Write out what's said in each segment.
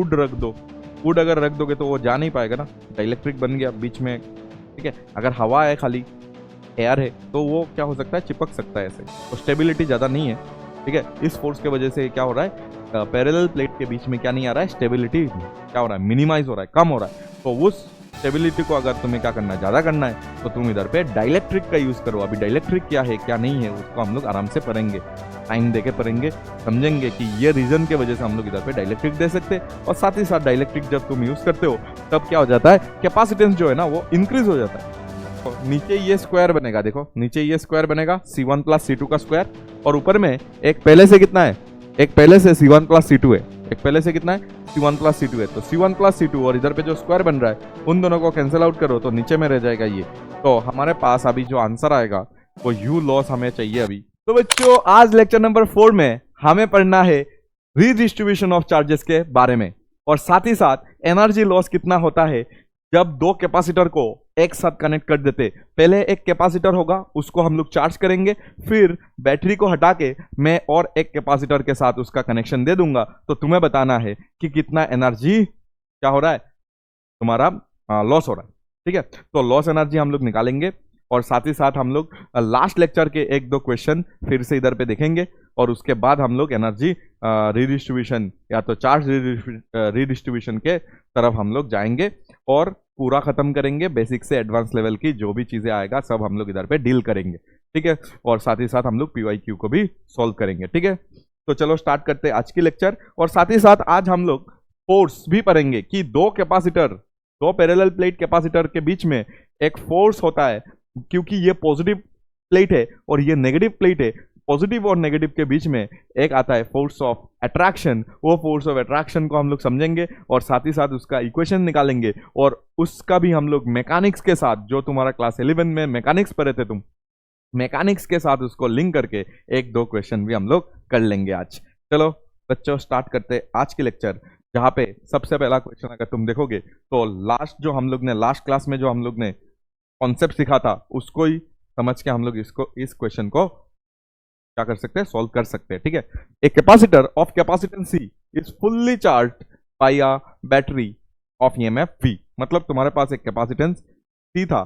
Would रख दो, would अगर रख दोगे तो वो जा नहीं पाएगा ना, डाइलेक्ट्रिक बन गया बीच में, ठीक है। अगर हवा है, खाली एयर है, तो वो क्या हो सकता है, चिपक सकता है ऐसे, तो स्टेबिलिटी ज़्यादा नहीं है, ठीक है। इस फोर्स की वजह से क्या हो रहा है, पैरेलल प्लेट के बीच में क्या नहीं आ रहा है, स्टेबिलिटी क्या हो रहा है, मिनिमाइज हो रहा है, कम हो रहा है। तो उस स्टेबिलिटी को अगर तुम्हें क्या करना है, ज़्यादा करना है, तो तुम इधर पे डाइलेक्ट्रिक का यूज़ करो। अभी डाइलेक्ट्रिक क्या है क्या नहीं है उसको हम लोग आराम से पढ़ेंगे, टाइम देके पढ़ेंगे, समझेंगे कि ये रीजन के वजह से हम लोग इधर पे डाइलेक्ट्रिक दे सकते हैं। और साथ ही साथ डाइलेक्ट्रिक जब तुम यूज़ करते हो तब क्या हो जाता है, कैपेसिटेंस जो है ना वो इंक्रीज हो जाता है। तो नीचे ये स्क्वायर बनेगा, देखो नीचे ये स्क्वायर बनेगा C1 प्लस C2 का स्क्वायर, और ऊपर में एक पहले से कितना है, एक पहले से C1 प्लस C2 है, एक पहले से कितना है C1 प्लस C2 है। तो C1 प्लस C2 और इधर पे जो स्क्वायर बन रहा है उन दोनों को कैंसिल आउट करो तो नीचे में रह जाएगा ये। तो हमारे पास अभी जो आंसर आएगा वो U लॉस हमें चाहिए अभी। तो बच्चों आज लेक्चर नंबर 4 में हमें पढ़ना है रीडिस्ट्रीब्यूशन ऑफ चार्जेस के बारे में, और साथ ही साथ एनर्जी लॉस कितना होता है जब दो कैपेसिटर को एक साथ कनेक्ट कर देते। पहले एक कैपेसिटर होगा उसको हम लोग चार्ज करेंगे, फिर बैटरी को हटा के मैं और एक कैपेसिटर के साथ उसका कनेक्शन दे दूंगा। तो तुम्हें बताना है कि कितना एनर्जी क्या हो रहा है, तुम्हारा लॉस हो रहा है, ठीक है। तो लॉस एनर्जी हम लोग निकालेंगे, और साथ ही साथ हम लोग लास्ट लेक्चर के एक दो क्वेश्चन फिर से इधर पे देखेंगे, और उसके बाद हम लोग एनर्जी रीडिस्ट्रीब्यूशन या तो चार्ज रीडिस्ट्रीब्यूशन के तरफ हम लोग जाएंगे और पूरा खत्म करेंगे। बेसिक से एडवांस लेवल की जो भी चीजें आएगा सब हम लोग इधर पे डील करेंगे, ठीक है। और साथ ही साथ हम लोग PYQ को भी सॉल्व करेंगे, ठीक है। तो चलो स्टार्ट करते हैं आज की लेक्चर। और साथ ही साथ आज हम लोग फोर्स भी पढ़ेंगे कि दो कैपेसिटर, दो पैरेलल प्लेट कैपेसिटर के बीच में एक फोर्स होता है, क्योंकि ये पॉजिटिव प्लेट है और ये नेगेटिव प्लेट है। पॉजिटिव और नेगेटिव के बीच में एक आता है फोर्स ऑफ अट्रैक्शन, वो फोर्स ऑफ अट्रैक्शन को हम लोग समझेंगे और साथ ही साथ उसका इक्वेशन निकालेंगे, और उसका भी हम लोग मैकेनिक्स के साथ, जो तुम्हारा क्लास 11 में मैकेनिक्स पढ़े थे तुम, मैकेनिक्स के साथ उसको लिंक करके एक दो क्वेश्चन भी हम लोग कर लेंगे आज। चलो बच्चों स्टार्ट करते हैं आज की लेक्चर, जहाँ पे सबसे पहला क्वेश्चन अगर तुम देखोगे तो लास्ट क्लास में जो हम लोग ने कॉन्सेप्ट सीखा था उसको ही समझ के हम लोग इस क्वेश्चन को क्या कर सकते हैं, सॉल्व कर सकते हैं, ठीक है। A capacitor of capacitance C is fully charged bye a battery of EMF V। मतलब तुम्हारे पास एक कैपेसिटेंस C था,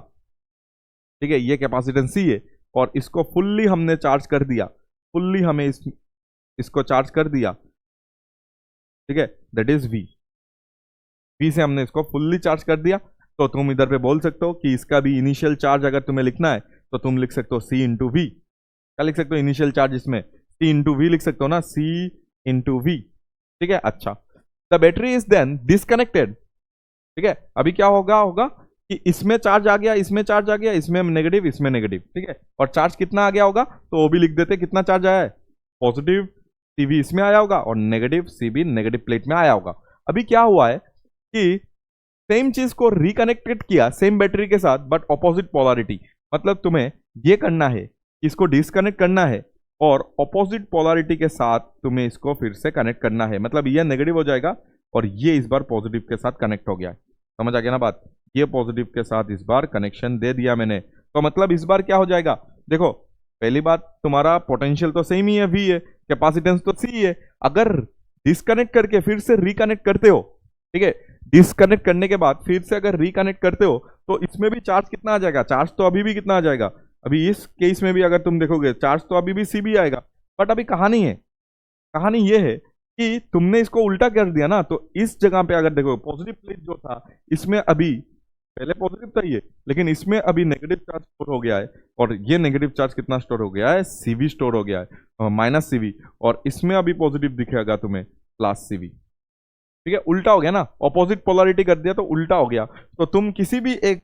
ठीक है, ये कैपेसिटेंस C है और इसको फुल्ली हमने चार्ज कर दिया, फुल्ली हमें इसको चार्ज कर दिया, ठीक है, दैट इज V से हमने इसको फुल्ली चार्ज कर दिया। तो तुम इधर पे बोल सकते हो कि इसका भी इनिशियल चार्ज अगर तुम्हें लिखना है तो तुम लिख सकते हो C इंटू V। क्या लिख सकते हो इनिशियल चार्ज, इसमें C इंटू V लिख सकते हो ना, C इंटू V, ठीक है। अच्छा, the battery is then disconnected, ठीक है। अभी क्या होगा कि इसमें चार्ज आ गया, इसमें चार्ज आ गया, इसमें नेगेटिव, इसमें नेगेटिव, ठीक है। और चार्ज कितना आ गया होगा तो वो भी लिख देते, कितना चार्ज आया है, पॉजिटिव CV इसमें आया होगा और नेगेटिव CB नेगेटिव प्लेट में आया होगा। अभी क्या हुआ है कि सेम चीज को रिकनेक्टेड किया सेम बैटरी के साथ बट ऑपोजिट पोलैरिटी। मतलब तुम्हें ये करना है, इसको डिस्कनेक्ट करना है और ऑपोजिट पोलैरिटी के साथ तुम्हें इसको फिर से कनेक्ट करना है। मतलब ये नेगेटिव हो जाएगा और ये इस बार पॉजिटिव के साथ कनेक्ट हो गया है, समझ आ गया ना बात। ये पॉजिटिव के साथ इस बार कनेक्शन दे दिया मैंने, तो मतलब इस बार क्या हो जाएगा, देखो पहली बात तुम्हारा पोटेंशियल तो सेम ही है, V है, कैपेसिटेंस तो C है। अगर डिस्कनेक्ट करके फिर से रिकनेक्ट करते हो, ठीक है, डिस्कनेक्ट करने के बाद फिर से अगर रिकनेक्ट करते हो तो इसमें भी चार्ज कितना आ जाएगा, चार्ज तो अभी भी कितना आ जाएगा, अभी इस केस में भी अगर तुम देखोगे चार्ज तो अभी भी CB आएगा। बट अभी कहानी ये है कि तुमने इसको उल्टा कर दिया ना, तो इस जगह पे अगर देखो पॉजिटिव प्लेट जो था इसमें अभी पहले पॉजिटिव था ये, लेकिन इसमें अभी नेगेटिव चार्ज स्टोर हो गया है, और ये नेगेटिव चार्ज कितना स्टोर हो गया है, CV स्टोर हो गया है, माइनस CV, और इसमें अभी पॉजिटिव दिखेगा तुम्हें प्लस CV, ठीक है। उल्टा हो गया ना, ऑपोजिट पोलैरिटी कर दिया तो उल्टा हो गया। तो तुम किसी भी एक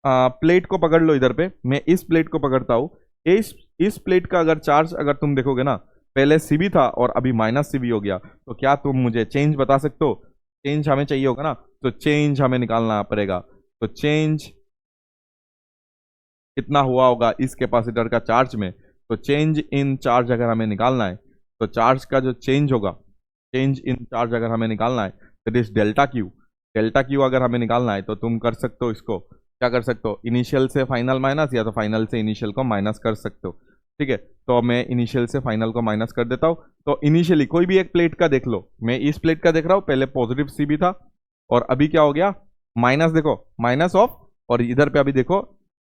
प्लेट को पकड़ लो, इधर पे मैं इस प्लेट को पकड़ता हूँ, इस प्लेट का अगर चार्ज अगर तुम देखोगे ना, पहले CB था और अभी माइनस CV हो गया, तो क्या तुम मुझे चेंज बता सकते हो, चेंज हमें चाहिए होगा ना, तो चेंज हमें निकालना पड़ेगा। तो चेंज कितना हुआ होगा इस कैपेसिटर का चार्ज में, तो चेंज इन चार्ज अगर हमें निकालना है तो चार्ज का जो चेंज होगा, चेंज इन चार्ज अगर हमें निकालना है तो दिस डेल्टा क्यू अगर हमें निकालना है तो तुम कर सकते हो, इसको क्या कर सकते हो, इनिशियल से फाइनल माइनस या तो फाइनल से इनिशियल को माइनस कर सकते हो, ठीक है। तो मैं इनिशियल से फाइनल को माइनस कर देता हूँ। तो इनिशियली कोई भी एक प्लेट का देख लो, मैं इस प्लेट का देख रहा हूँ, पहले पॉजिटिव सी भी था और अभी क्या हो गया माइनस, देखो माइनस ऑफ, और इधर पे अभी देखो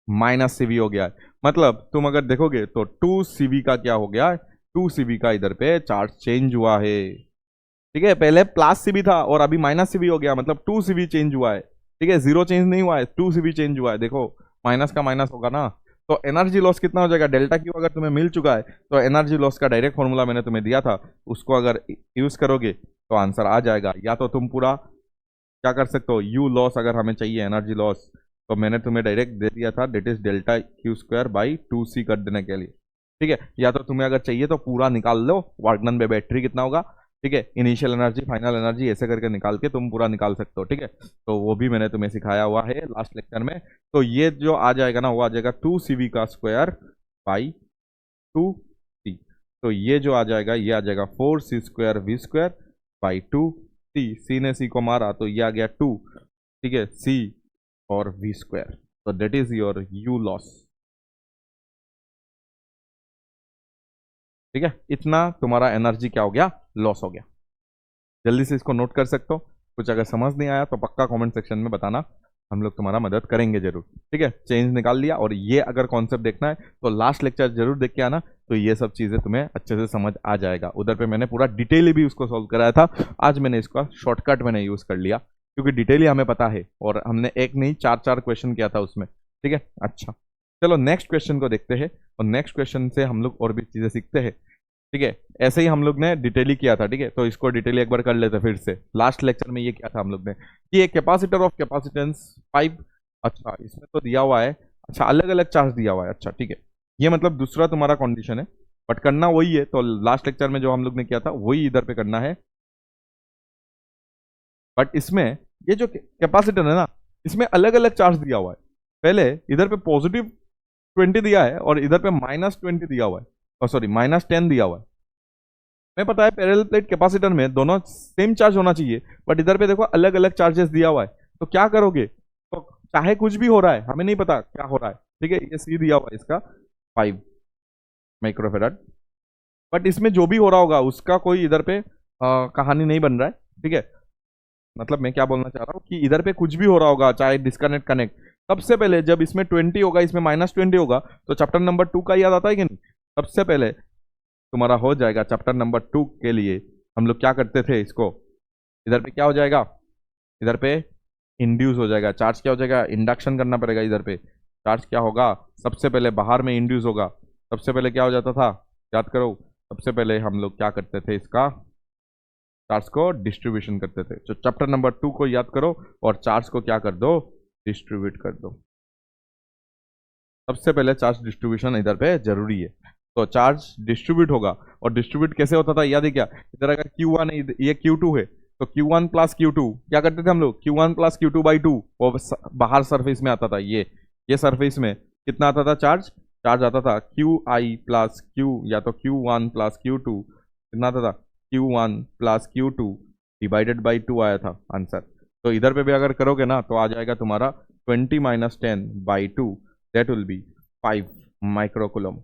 माइनस सीवी हो गया है। मतलब तुम अगर देखोगे तो 2 CV का क्या हो गया है, 2 CV का इधर पे चार्ज चेंज हुआ है। ठीक है, पहले प्लस सीवी था और अभी माइनस सीवी हो गया, मतलब 2 CV चेंज हुआ है। ठीक है, 0 चेंज नहीं हुआ है, 2 CV चेंज हुआ है। देखो माइनस का माइनस होगा ना, तो एनर्जी लॉस कितना हो जाएगा, डेल्टा क्यू अगर तुम्हें मिल चुका है तो एनर्जी लॉस का डायरेक्ट फॉर्मूला मैंने तुम्हें दिया था, उसको अगर यूज करोगे तो आंसर आ जाएगा। या तो तुम पूरा क्या कर सकते हो, यू लॉस अगर हमें चाहिए एनर्जी लॉस, तो मैंने तुम्हें डायरेक्ट दे दिया था, that is delta Q square by 2C कर देने के लिए। ठीक है, या तो तुम्हें अगर चाहिए तो पूरा निकाल लो, वार्गनन पे बैटरी कितना होगा, ठीक है, इनिशियल एनर्जी फाइनल एनर्जी ऐसे करके निकाल के तुम पूरा निकाल सकते हो। ठीक है, तो वो भी मैंने तुम्हें सिखाया हुआ है लास्ट लेक्चर में। तो ये जो आ जाएगा ना, वो आ जाएगा 2CV का स्क्वायर बाई 2C। तो ये जो आ जाएगा, ये आ जाएगा 4C square V square by 2C। C ने C को मारा तो ये आ गया 2, ठीक है, C और V स्क्वायर। तो that is your you loss. ठीक है, इतना तुम्हारा एनर्जी क्या हो गया, लॉस हो गया। जल्दी से इसको नोट कर सकते हो। कुछ अगर समझ नहीं आया तो पक्का कमेंट सेक्शन में बताना, हम लोग तुम्हारा मदद करेंगे जरूर। ठीक है, चेंज निकाल लिया, और ये अगर कॉन्सेप्ट देखना है तो लास्ट लेक्चर जरूर देख के आना, तो ये सब चीज़ें तुम्हें अच्छे से समझ आ जाएगा। उधर पे मैंने पूरा डिटेली भी उसको सॉल्व कराया था, आज मैंने इसका शॉर्टकट मैंने यूज़ कर लिया, क्योंकि डिटेली हमें पता है और हमने एक नहीं 4 क्वेश्चन किया था उसमें। ठीक है, अच्छा चलो नेक्स्ट क्वेश्चन को देखते हैं, और नेक्स्ट क्वेश्चन से हम लोग और भी चीज़ें सीखते हैं। ठीक है, ऐसे ही हम लोग ने डिटेली किया था। ठीक है, तो इसको डिटेली एक बार कर लेते हैं फिर से। लास्ट लेक्चर में ये किया था हम लोग ने कि एक कैपेसिटर ऑफ कैपेसिटेंस 5, अच्छा इसमें तो दिया हुआ है, अच्छा अलग अलग चार्ज दिया हुआ है, अच्छा ठीक है, ये मतलब दूसरा तुम्हारा कंडीशन है, बट करना वही है। तो लास्ट लेक्चर में जो हम लोग ने किया था वही इधर पे करना है, बट इसमें ये जो कैपेसिटर है ना, इसमें अलग अलग चार्ज दिया हुआ है। पहले इधर पे +20 दिया है और इधर पे -20 दिया हुआ है, और सॉरी -10 दिया हुआ है। मैं पता है पैरेलल प्लेट कैपेसिटर में दोनों सेम चार्ज होना चाहिए, बट इधर पे देखो अलग अलग चार्जेस दिया हुआ है। तो क्या करोगे, तो चाहे कुछ भी हो रहा है, हमें नहीं पता क्या हो रहा है। ठीक है, ये सी दिया हुआ है इसका 5 माइक्रोफेराड, बट इसमें जो भी हो रहा होगा उसका कोई इधर पे कहानी नहीं बन रहा है। ठीक है, मतलब मैं क्या बोलना चाह रहा हूँ कि इधर पे कुछ भी हो रहा होगा, चाहे डिस्कनेक्ट कनेक्ट, सबसे पहले जब इसमें 20 होगा, इसमें -20 होगा, तो चैप्टर नंबर 2 का याद आता है कि नहीं। सबसे पहले तुम्हारा हो जाएगा चैप्टर नंबर 2 के लिए हम लोग क्या करते थे, इसको इधर पे क्या हो जाएगा, इधर पे इंड्यूस हो जाएगा चार्ज, क्या हो जाएगा, इंडक्शन करना पड़ेगा। इधर पे चार्ज क्या होगा, सबसे पहले बाहर में इंड्यूस होगा। सबसे पहले क्या हो जाता था, याद करो, सबसे पहले हम लोग क्या करते थे, इसका चार्ज को डिस्ट्रीब्यूशन करते थे। तो चैप्टर नंबर 2 को याद करो और चार्ज को क्या कर दो, डिस्ट्रीब्यूट कर दो। सबसे पहले चार्ज डिस्ट्रीब्यूशन इधर पे जरूरी है। तो चार्ज डिस्ट्रीब्यूट होगा, और डिस्ट्रीब्यूट कैसे होता था याद है क्या, इधर अगर Q1 है, ये Q2 है, तो Q1 + Q2 क्या करते थे हम लोग, Q1 + Q2/2, वो बाहर सरफेस में आता था। ये सरफेस में कितना आता था चार्ज, चार्ज आता था QI + Q, या तो Q1 + Q2, कितना आता था, Q1 + Q2 /2 आया था आंसर। तो इधर पे भी अगर करोगे ना तो आ जाएगा तुम्हारा 20 - 10/2, दैट विल बी 5 माइक्रोकुलम।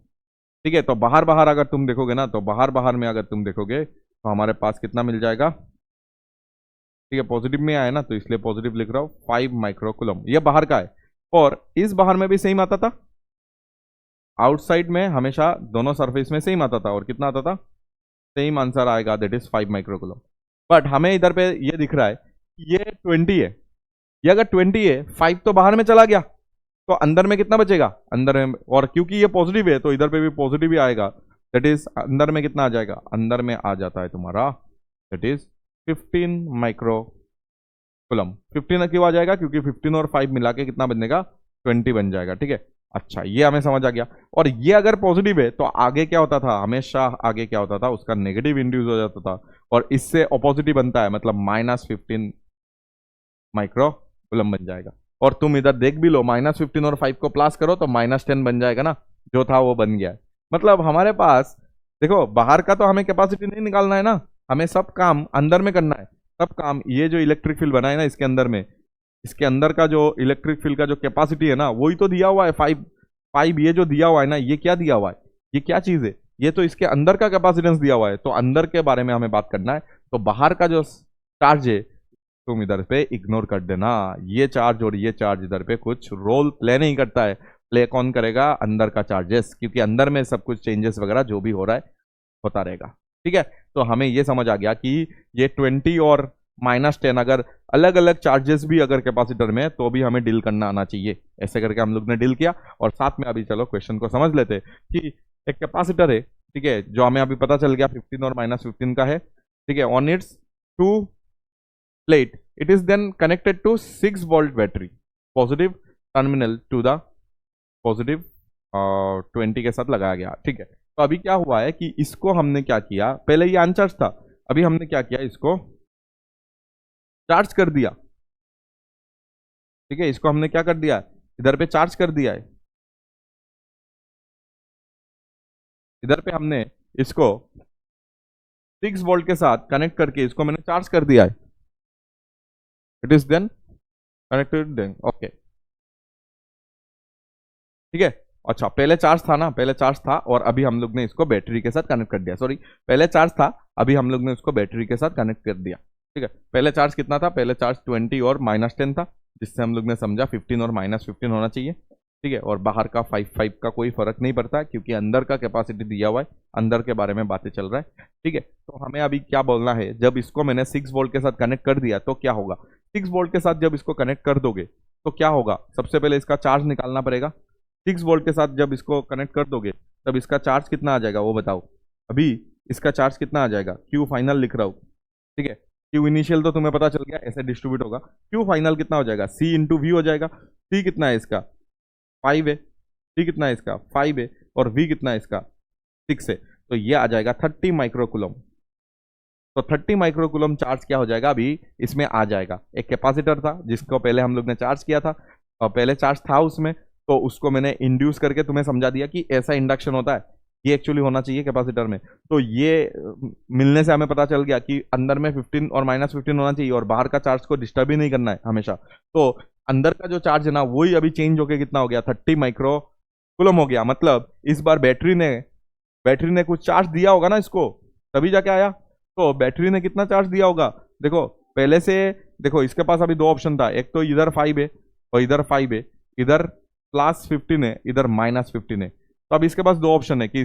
ठीक है, तो बाहर बाहर अगर तुम देखोगे ना, तो बाहर बाहर में अगर तुम देखोगे तो हमारे पास कितना मिल जाएगा। ठीक है, पॉजिटिव में आया ना, तो इसलिए पॉजिटिव लिख रहा हूँ, 5 माइक्रोकुलम, ये बाहर का है। और इस बाहर में भी सेम आता था, आउटसाइड में हमेशा दोनों सरफेस में सेम आता था, और कितना आता था, सेम आंसर आएगा, दैट इज 5 माइक्रोकुलम। बट हमें इधर पे ये दिख रहा है कि ये 20 है, ये अगर 20 है, 5 तो बाहर में चला गया, तो अंदर में कितना बचेगा, अंदर में, और क्योंकि ये पॉजिटिव है तो इधर पे भी पॉजिटिव ही आएगा, दैट इज अंदर में कितना आ जाएगा, अंदर में आ जाता है तुम्हारा, दैट इज 15 माइक्रोकुलम। 15 क्यों आ जाएगा, क्योंकि 15 और 5 मिला के कितना बनेगा, 20 बन जाएगा। ठीक है, अच्छा ये हमें समझ आ गया। और ये अगर पॉजिटिव है तो आगे क्या होता था, हमेशा आगे क्या होता था, उसका नेगेटिव इंड्यूस हो जाता था, और इससे ऑपोजिट ही बनता है, मतलब -15 माइक्रोकुलम बन जाएगा। और तुम इधर देख भी लो, -15 और 5 को प्लस करो तो -10 बन जाएगा ना, जो था वो बन गया है। मतलब हमारे पास देखो, बाहर का तो हमें कैपेसिटी नहीं निकालना है ना, हमें सब काम अंदर में करना है। सब काम, ये जो इलेक्ट्रिक फील्ड बना है ना इसके अंदर में, इसके अंदर का जो इलेक्ट्रिक फील्ड का जो कैपेसिटी है ना, वही तो दिया हुआ है 5। ये जो दिया हुआ है ना, ये क्या दिया हुआ है, ये क्या चीज़ है, ये तो इसके अंदर का कैपेसिटेंस दिया हुआ है, तो अंदर के बारे में हमें बात करना है। तो बाहर का जो चार्ज है तुम इधर पे इग्नोर कर देना। ये चार्ज और ये चार्ज इधर पे कुछ रोल प्ले नहीं करता है। प्ले कौन करेगा? अंदर का चार्जेस, क्योंकि अंदर में सब कुछ चेंजेस वगैरह जो भी हो रहा है होता रहेगा। ठीक है, तो हमें ये समझ आ गया कि ये 20 और -10 अगर अलग अलग चार्जेस भी अगर कैपेसिटर में, तो भी हमें डील करना आना चाहिए। ऐसे करके हम लोग ने डील किया। और साथ में अभी चलो क्वेश्चन को समझ लेते कि एक कैपेसिटर है, ठीक है, जो हमें अभी पता चल गया 15 और -15 का है। ठीक है, on its two plate it is then connected to 6-volt battery, positive terminal to the positive 20 के साथ लगाया गया। ठीक है, तो अभी क्या हुआ है कि इसको हमने क्या किया, पहले ये अनचार्ज था, अभी हमने क्या किया, इसको चार्ज कर दिया। ठीक है, इसको हमने क्या कर दिया, इधर पे चार्ज कर दिया है। इधर पे हमने इसको 6 वोल्ट के साथ कनेक्ट करके इसको मैंने चार्ज कर दिया है। It is then connected then, okay. ठीक है, अच्छा, पहले चार्ज था ना, पहले चार्ज था और अभी हम लोग ने इसको बैटरी के साथ कनेक्ट कर दिया। सॉरी, पहले चार्ज था, अभी हम लोग ने इसको बैटरी के साथ कनेक्ट कर दिया। ठीक है, पहले चार्ज कितना था, पहले चार्ज 20 और -10 था, जिससे हम लोग ने समझा 15 और -15 होना चाहिए। ठीक है, और बाहर का 5 का कोई फर्क नहीं पड़ता, क्योंकि अंदर का कैपेसिटी दिया हुआ है, अंदर के बारे में बातें चल रहा है। ठीक है, तो हमें अभी क्या बोलना है, जब इसको मैंने 6 वोल्ट के साथ कनेक्ट कर दिया तो क्या होगा। 6 वोल्ट के साथ जब इसको कनेक्ट कर दोगे तो क्या होगा, सबसे पहले इसका चार्ज निकालना पड़ेगा। 6 वोल्ट के साथ जब इसको कनेक्ट कर दोगे तब इसका चार्ज कितना आ जाएगा वो बताओ। अभी इसका चार्ज कितना आ जाएगा, क्यू फाइनल लिख रहा हूँ। ठीक है, क्यू इनिशियल तो तुम्हें पता चल गया, ऐसे डिस्ट्रीब्यूट होगा। क्यू फाइनल कितना हो जाएगा, सी इंटू वी हो जाएगा। सी कितना है इसका, 5 है। सी कितना है इसका, 5 है। और वी कितना है इसका, 6 है। तो ये आ जाएगा 30 माइक्रोकुलम। तो 30 माइक्रोकुलम चार्ज क्या हो जाएगा, अभी इसमें आ जाएगा। एक कैपेसिटर था जिसको पहले हम लोग ने चार्ज किया था, और पहले चार्ज था उसमें, तो उसको मैंने इंड्यूस करके तुम्हें समझा दिया कि ऐसा इंडक्शन होता है, ये एक्चुअली होना चाहिए कैपेसिटर में। तो ये मिलने से हमें पता चल गया कि अंदर में 15 और -15 होना चाहिए, और बाहर का चार्ज को डिस्टर्ब ही नहीं करना है हमेशा। तो अंदर का जो चार्ज है ना, वही अभी चेंज होके कितना हो गया, 30 माइक्रोकुलम हो गया। मतलब इस बार बैटरी ने कुछ चार्ज दिया होगा ना इसको, तभी जाके आया। तो बैटरी ने कितना चार्ज दिया होगा, देखो पहले से, देखो इसके पास अभी 2 ऑप्शन था, एक तो इधर 5 है और इधर 5 है, इधर +15 है, इधर -15 है। तो अब इसके पास 2 ऑप्शन है कि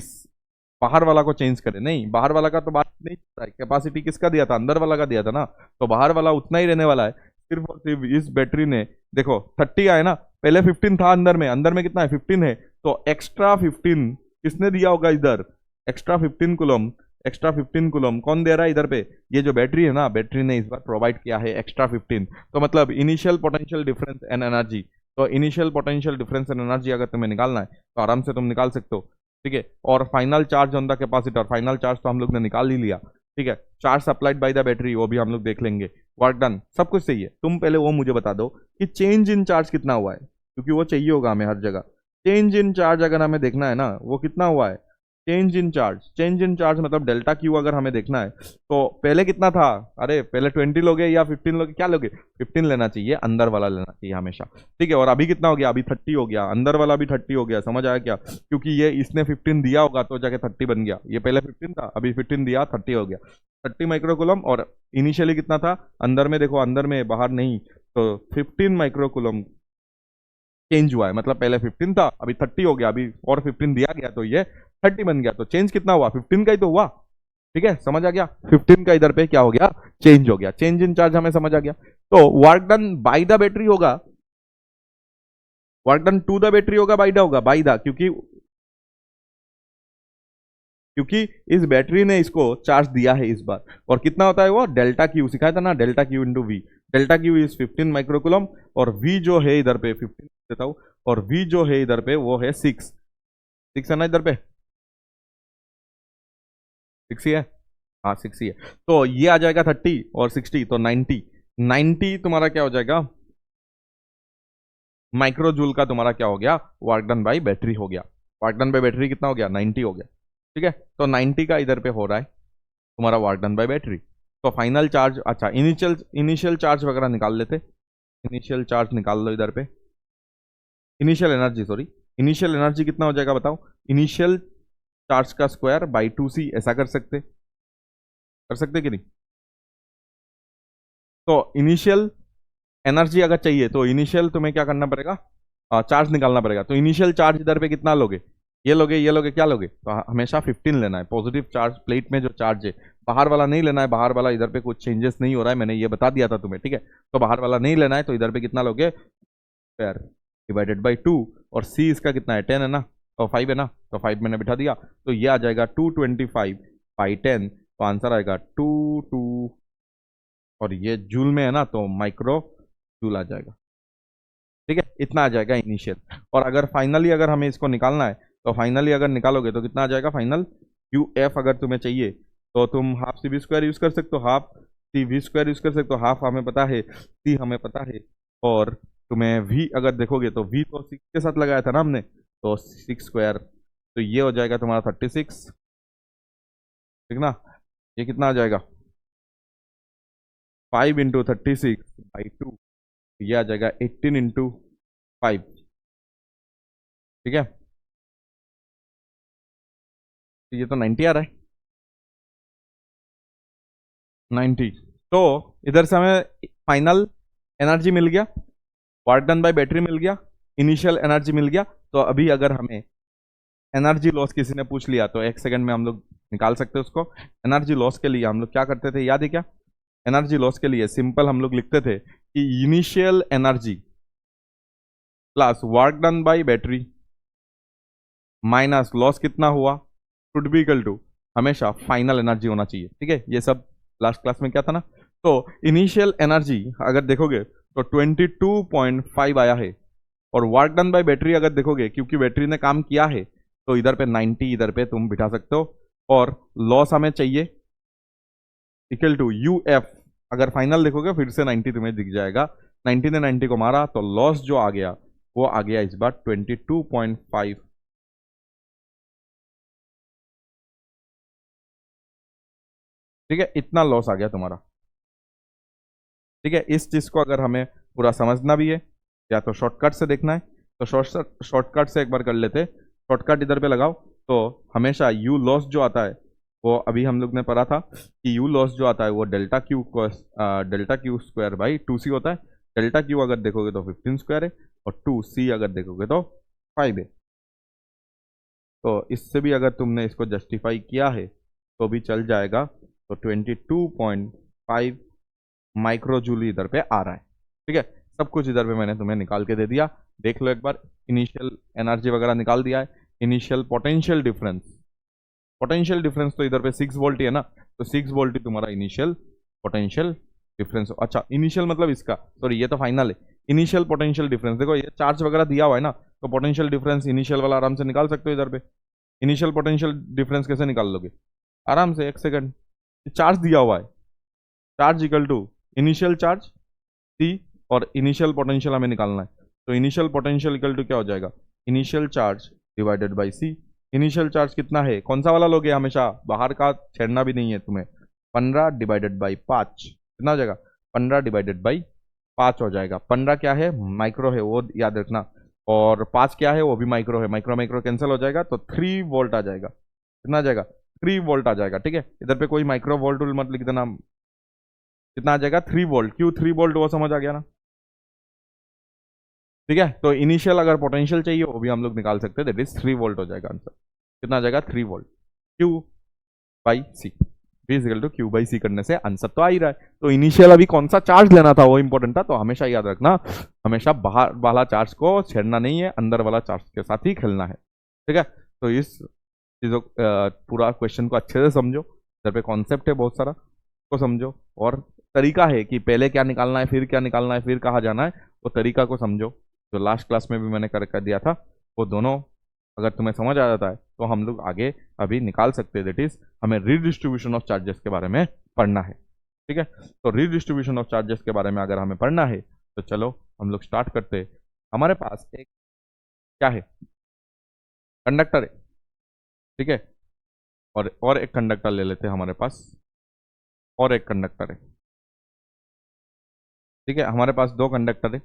बाहर वाला को चेंज करे। नहीं, बाहर वाला का तो बात नहीं करता है, कैपेसिटी किसका दिया था, अंदर वाला का दिया था ना, तो बाहर वाला उतना ही रहने वाला है। सिर्फ और सिर्फ इस बैटरी ने, देखो 30 आए ना, पहले 15 था अंदर में कितना है, 15 है। तो एक्स्ट्रा 15 किसने दिया होगा इधर, एक्स्ट्रा 15 कुलम। एक्स्ट्रा 15 कुलम कौन दे रहा है इधर पे, ये जो बैटरी है ना, बैटरी ने इस बार प्रोवाइड किया है एक्स्ट्रा 15। तो मतलब initial potential difference and energy, तो initial potential difference and energy अगर तुम्हें निकालना है तो आराम से तुम निकाल सकते हो। ठीक है, और final charge on the capacitor, final charge तो हम लोग ने निकाल ही लिया। ठीक है, charge supplied by the battery वो भी हम लोग देख लेंगे। वर्क डन, सब कुछ सही है। तुम पहले वो मुझे बता दो कि चेंज इन चार्ज कितना हुआ है, क्योंकि वो चाहिए होगा हमें हर जगह। चेंज इन चार्ज अगर हमें देखना है ना, वो कितना हुआ है, चेंज इन चार्ज मतलब डेल्टा क्यू अगर हमें देखना है तो पहले कितना था, अरे पहले 20 लोगे या 15 लोगे, क्या लोगे, 15 लेना चाहिए, अंदर वाला लेना चाहिए हमेशा। ठीक है, और अभी कितना हो गया, अभी 30 हो गया, अंदर वाला भी 30 हो गया। समझ आया क्या, क्योंकि ये इसने 15 दिया होगा तो जाके 30 बन गया। ये पहले 15 था, अभी 15 दिया, 30 हो गया। 30 माइक्रोकुलम, और इनिशियली कितना था अंदर में, देखो अंदर में, बाहर नहीं, तो 15 माइक्रोकुलम चेंज हुआ है। मतलब पहले 15 था, अभी 30 हो गया, अभी और 15 दिया गया तो ये 30 बन गया। तो चेंज कितना हुआ, 15 का ही तो हुआ। ठीक है, समझ आ गया, 15 का इधर पे क्या हो गया, चेंज हो गया। चेंज इन चार्ज हमें समझ आ गया। तो work done by the battery होगा, work done to the battery होगा, बाय द होगा, बाय द, क्योंकि इस बैटरी ने इसको चार्ज दिया है इस बार। और कितना होता है वो, डेल्टा क्यू सिखाया था ना, delta Q into V. Delta Q is 15 microcoulomb, और वी जो है इधर पे 15 देता हूं, और वी जो है इधर पे वो है 6 है ना, इधर पे 6 ही है, हाँ 6 ही है। तो ये आ जाएगा 30 और 60, तो 90 तुम्हारा क्या हो जाएगा, माइक्रो जूल का तुम्हारा क्या हो गया, वर्क डन बाई बैटरी हो गया। वर्क डन बाई बैटरी कितना हो गया, 90 हो गया। ठीक है, तो 90 का इधर पे हो रहा है तुम्हारा वर्क डन बाय बैटरी। तो फाइनल चार्ज, अच्छा इनिशियल चार्ज वगैरह निकाल लेते। इनिशियल चार्ज निकाल लो इधर पे, initial energy, sorry initial energy कितना हो जाएगा बताओ। इनिशियल चार्ज का स्क्वायर बाई 2c, ऐसा कर सकते कि नहीं? तो इनिशियल एनर्जी अगर चाहिए तो इनिशियल तुम्हें क्या करना पड़ेगा, चार्ज निकालना पड़ेगा। तो इनिशियल चार्ज इधर पे कितना लोगे, ये लोगे क्या लोगे, तो हमेशा 15 लेना है। पॉजिटिव चार्ज प्लेट में जो चार्ज है, बाहर वाला नहीं लेना है, बाहर वाला इधर पे कुछ चेंजेस नहीं हो रहा है, मैंने ये बता दिया था तुम्हें, ठीक है। तो बाहर वाला नहीं लेना है, तो इधर पे कितना लोगे, स्क्वायर डिवाइडेड बाई 2, और सी इसका कितना है, 10 है ना, और 5 है ना, तो 5 मैंने बिठा दिया, तो ये आ जाएगा 225/10, तो आंसर आएगा 2 और ये जूल में है ना, तो माइक्रो जूल आ जाएगा, ठीक है। इतना आ जाएगा इनिशियल। और अगर फाइनली अगर हमें इसको निकालना है, तो फाइनली अगर निकालोगे तो कितना आ जाएगा फाइनल, यू एफ अगर तुम्हें चाहिए तो तुम half C V square use कर सकते हो, half C V square use कर सकते हो, हाफ हमें पता है, सी हमें पता है, और तुम्हें वी अगर देखोगे तो वी तो 6 के साथ लगाया था ना हमने, तो 6 स्क्वायर, तो ये हो जाएगा तुम्हारा 36, ठीक ना। ये कितना आ जाएगा, 5 × 36/2, ये आ जाएगा 18 × 5, ठीक है। तो ये तो 90 आ रहा है, 90। तो इधर से हमें फाइनल एनर्जी मिल गया, वर्क डन बाय बैटरी मिल गया, इनिशियल एनर्जी मिल गया। तो अभी अगर हमें एनर्जी लॉस किसी ने पूछ लिया तो 1 सेकंड में हम लोग निकाल सकते हैं उसको। एनर्जी लॉस के लिए हम लोग क्या करते थे, याद है क्या? एनर्जी लॉस के लिए सिंपल हम लोग लिखते थे कि initial energy plus work done bye battery minus loss कितना हुआ, शुड बी इक्वल टू हमेशा फाइनल एनर्जी होना चाहिए, ठीक है। ये सब लास्ट क्लास में क्या था ना। तो इनिशियल एनर्जी अगर देखोगे तो 22.5 आया है, और वर्क डन बाय बैटरी अगर देखोगे, क्योंकि बैटरी ने काम किया है, तो इधर पे 90 इधर पे तुम बिठा सकते हो, और लॉस हमें चाहिए इक्वल टू यू एफ। अगर फाइनल देखोगे फिर से 90 तुम्हें दिख जाएगा, 90 ने 90 को मारा, तो लॉस जो आ गया वो आ गया इस बार 22.5, ठीक है। इतना लॉस आ गया तुम्हारा, ठीक है। इस चीज को अगर हमें पूरा समझना भी है, या तो शॉर्टकट से देखना है, तो शॉर्टकट से एक बार कर लेते। शॉर्टकट इधर पे लगाओ, तो हमेशा यू लॉस जो आता है, वो अभी हम लोग ने पढ़ा था कि यू लॉस जो आता है वो delta Q square by 2c होता है। डेल्टा क्यू अगर देखोगे तो 15 स्क्वायर है, और 2c अगर देखोगे तो 5 है। तो इससे भी अगर तुमने इसको जस्टिफाई किया है तो भी चल जाएगा। तो 22.5 माइक्रो जूल इधर पे आ रहा है, ठीक है। सब कुछ इधर पे मैंने तुम्हें निकाल के दे दिया, देख लो एक बार। इनिशियल एनर्जी वगैरह निकाल दिया है। इनिशियल पोटेंशियल डिफरेंस तो इधर पे 6 वोल्ट ही है ना, तो 6 वोल्ट ही तुम्हारा इनिशियल पोटेंशियल डिफरेंस। अच्छा, इनिशियल मतलब इसका, सॉरी ये तो फाइनल है। इनिशियल पोटेंशियल डिफरेंस देखो, ये चार्ज वगैरह दिया हुआ है ना, तो पोटेंशियल डिफरेंस इनिशियल वाला आराम से निकाल सकते हो इधर पे। इनिशियल पोटेंशियल डिफरेंस कैसे निकाल लोगे, आराम से 1 सेकंड, चार्ज दिया हुआ है, charge equal to initial charge C, और इनिशियल पोटेंशियल हमें निकालना है। तो इनिशियल पोटेंशियल इक्वल टू क्या हो जाएगा, initial charge divided by C. Initial charge कितना है, कौन सा वाला लोगे, हमेशा बाहर का छेड़ना भी नहीं है तुम्हें। 15/5 कितना हो जाएगा, 15/5 हो जाएगा। 15 क्या है, माइक्रो है, वो याद रखना, और 5 क्या है, वो भी माइक्रो है। माइक्रो माइक्रो कैंसिल हो जाएगा, तो 3 वोल्ट आ जाएगा। कितना आ जाएगा, 3 वोल्ट आ जाएगा, ठीक है। इधर पे कोई माइक्रो वोल्ट मत लिख देना। कितना आ जाएगा, 3 वोल्ट। क्यों 3 वोल्ट, वो समझ आ गया ना, ठीक है। तो इनिशियल अगर पोटेंशियल चाहिए वो भी हम लोग निकाल सकते हैं, दैट इज 3 वोल्ट हो जाएगा आंसर। कितना आ जाएगा, 3 volt. Q by C, equal to Q by C करने से आंसर तो आ ही रहा है। तो इनिशियल अभी कौन सा चार्ज लेना था वो इंपॉर्टेंट था, तो हमेशा याद रखना, हमेशा बाहर वाला चार्ज को छेड़ना नहीं है, अंदर वाला चार्ज के साथ ही खेलना है, ठीक है। तो इस चीज़ों पूरा क्वेश्चन को अच्छे से समझो, इधर पे कॉन्सेप्ट है बहुत सारा, को समझो, और तरीका है कि पहले क्या निकालना है, फिर क्या निकालना है, फिर कहाँ जाना है, वो तरीका को समझो। जो लास्ट क्लास में भी मैंने कर दिया था, वो दोनों अगर तुम्हें समझ आ जाता है तो हम लोग आगे अभी निकाल सकते हैं। दैट इज हमें रीडिस्ट्रीब्यूशन ऑफ चार्जेस के बारे में पढ़ना है, ठीक है। तो रीडिस्ट्रीब्यूशन ऑफ चार्जेस के बारे में अगर हमें पढ़ना है तो चलो हम लोग स्टार्ट करते हैं। हमारे पास एक क्या है, कंडक्टर है, ठीक है। और एक कंडक्टर ले लेते हैं हमारे पास, और एक कंडक्टर है, ठीक है। हमारे पास 2 कंडक्टर है।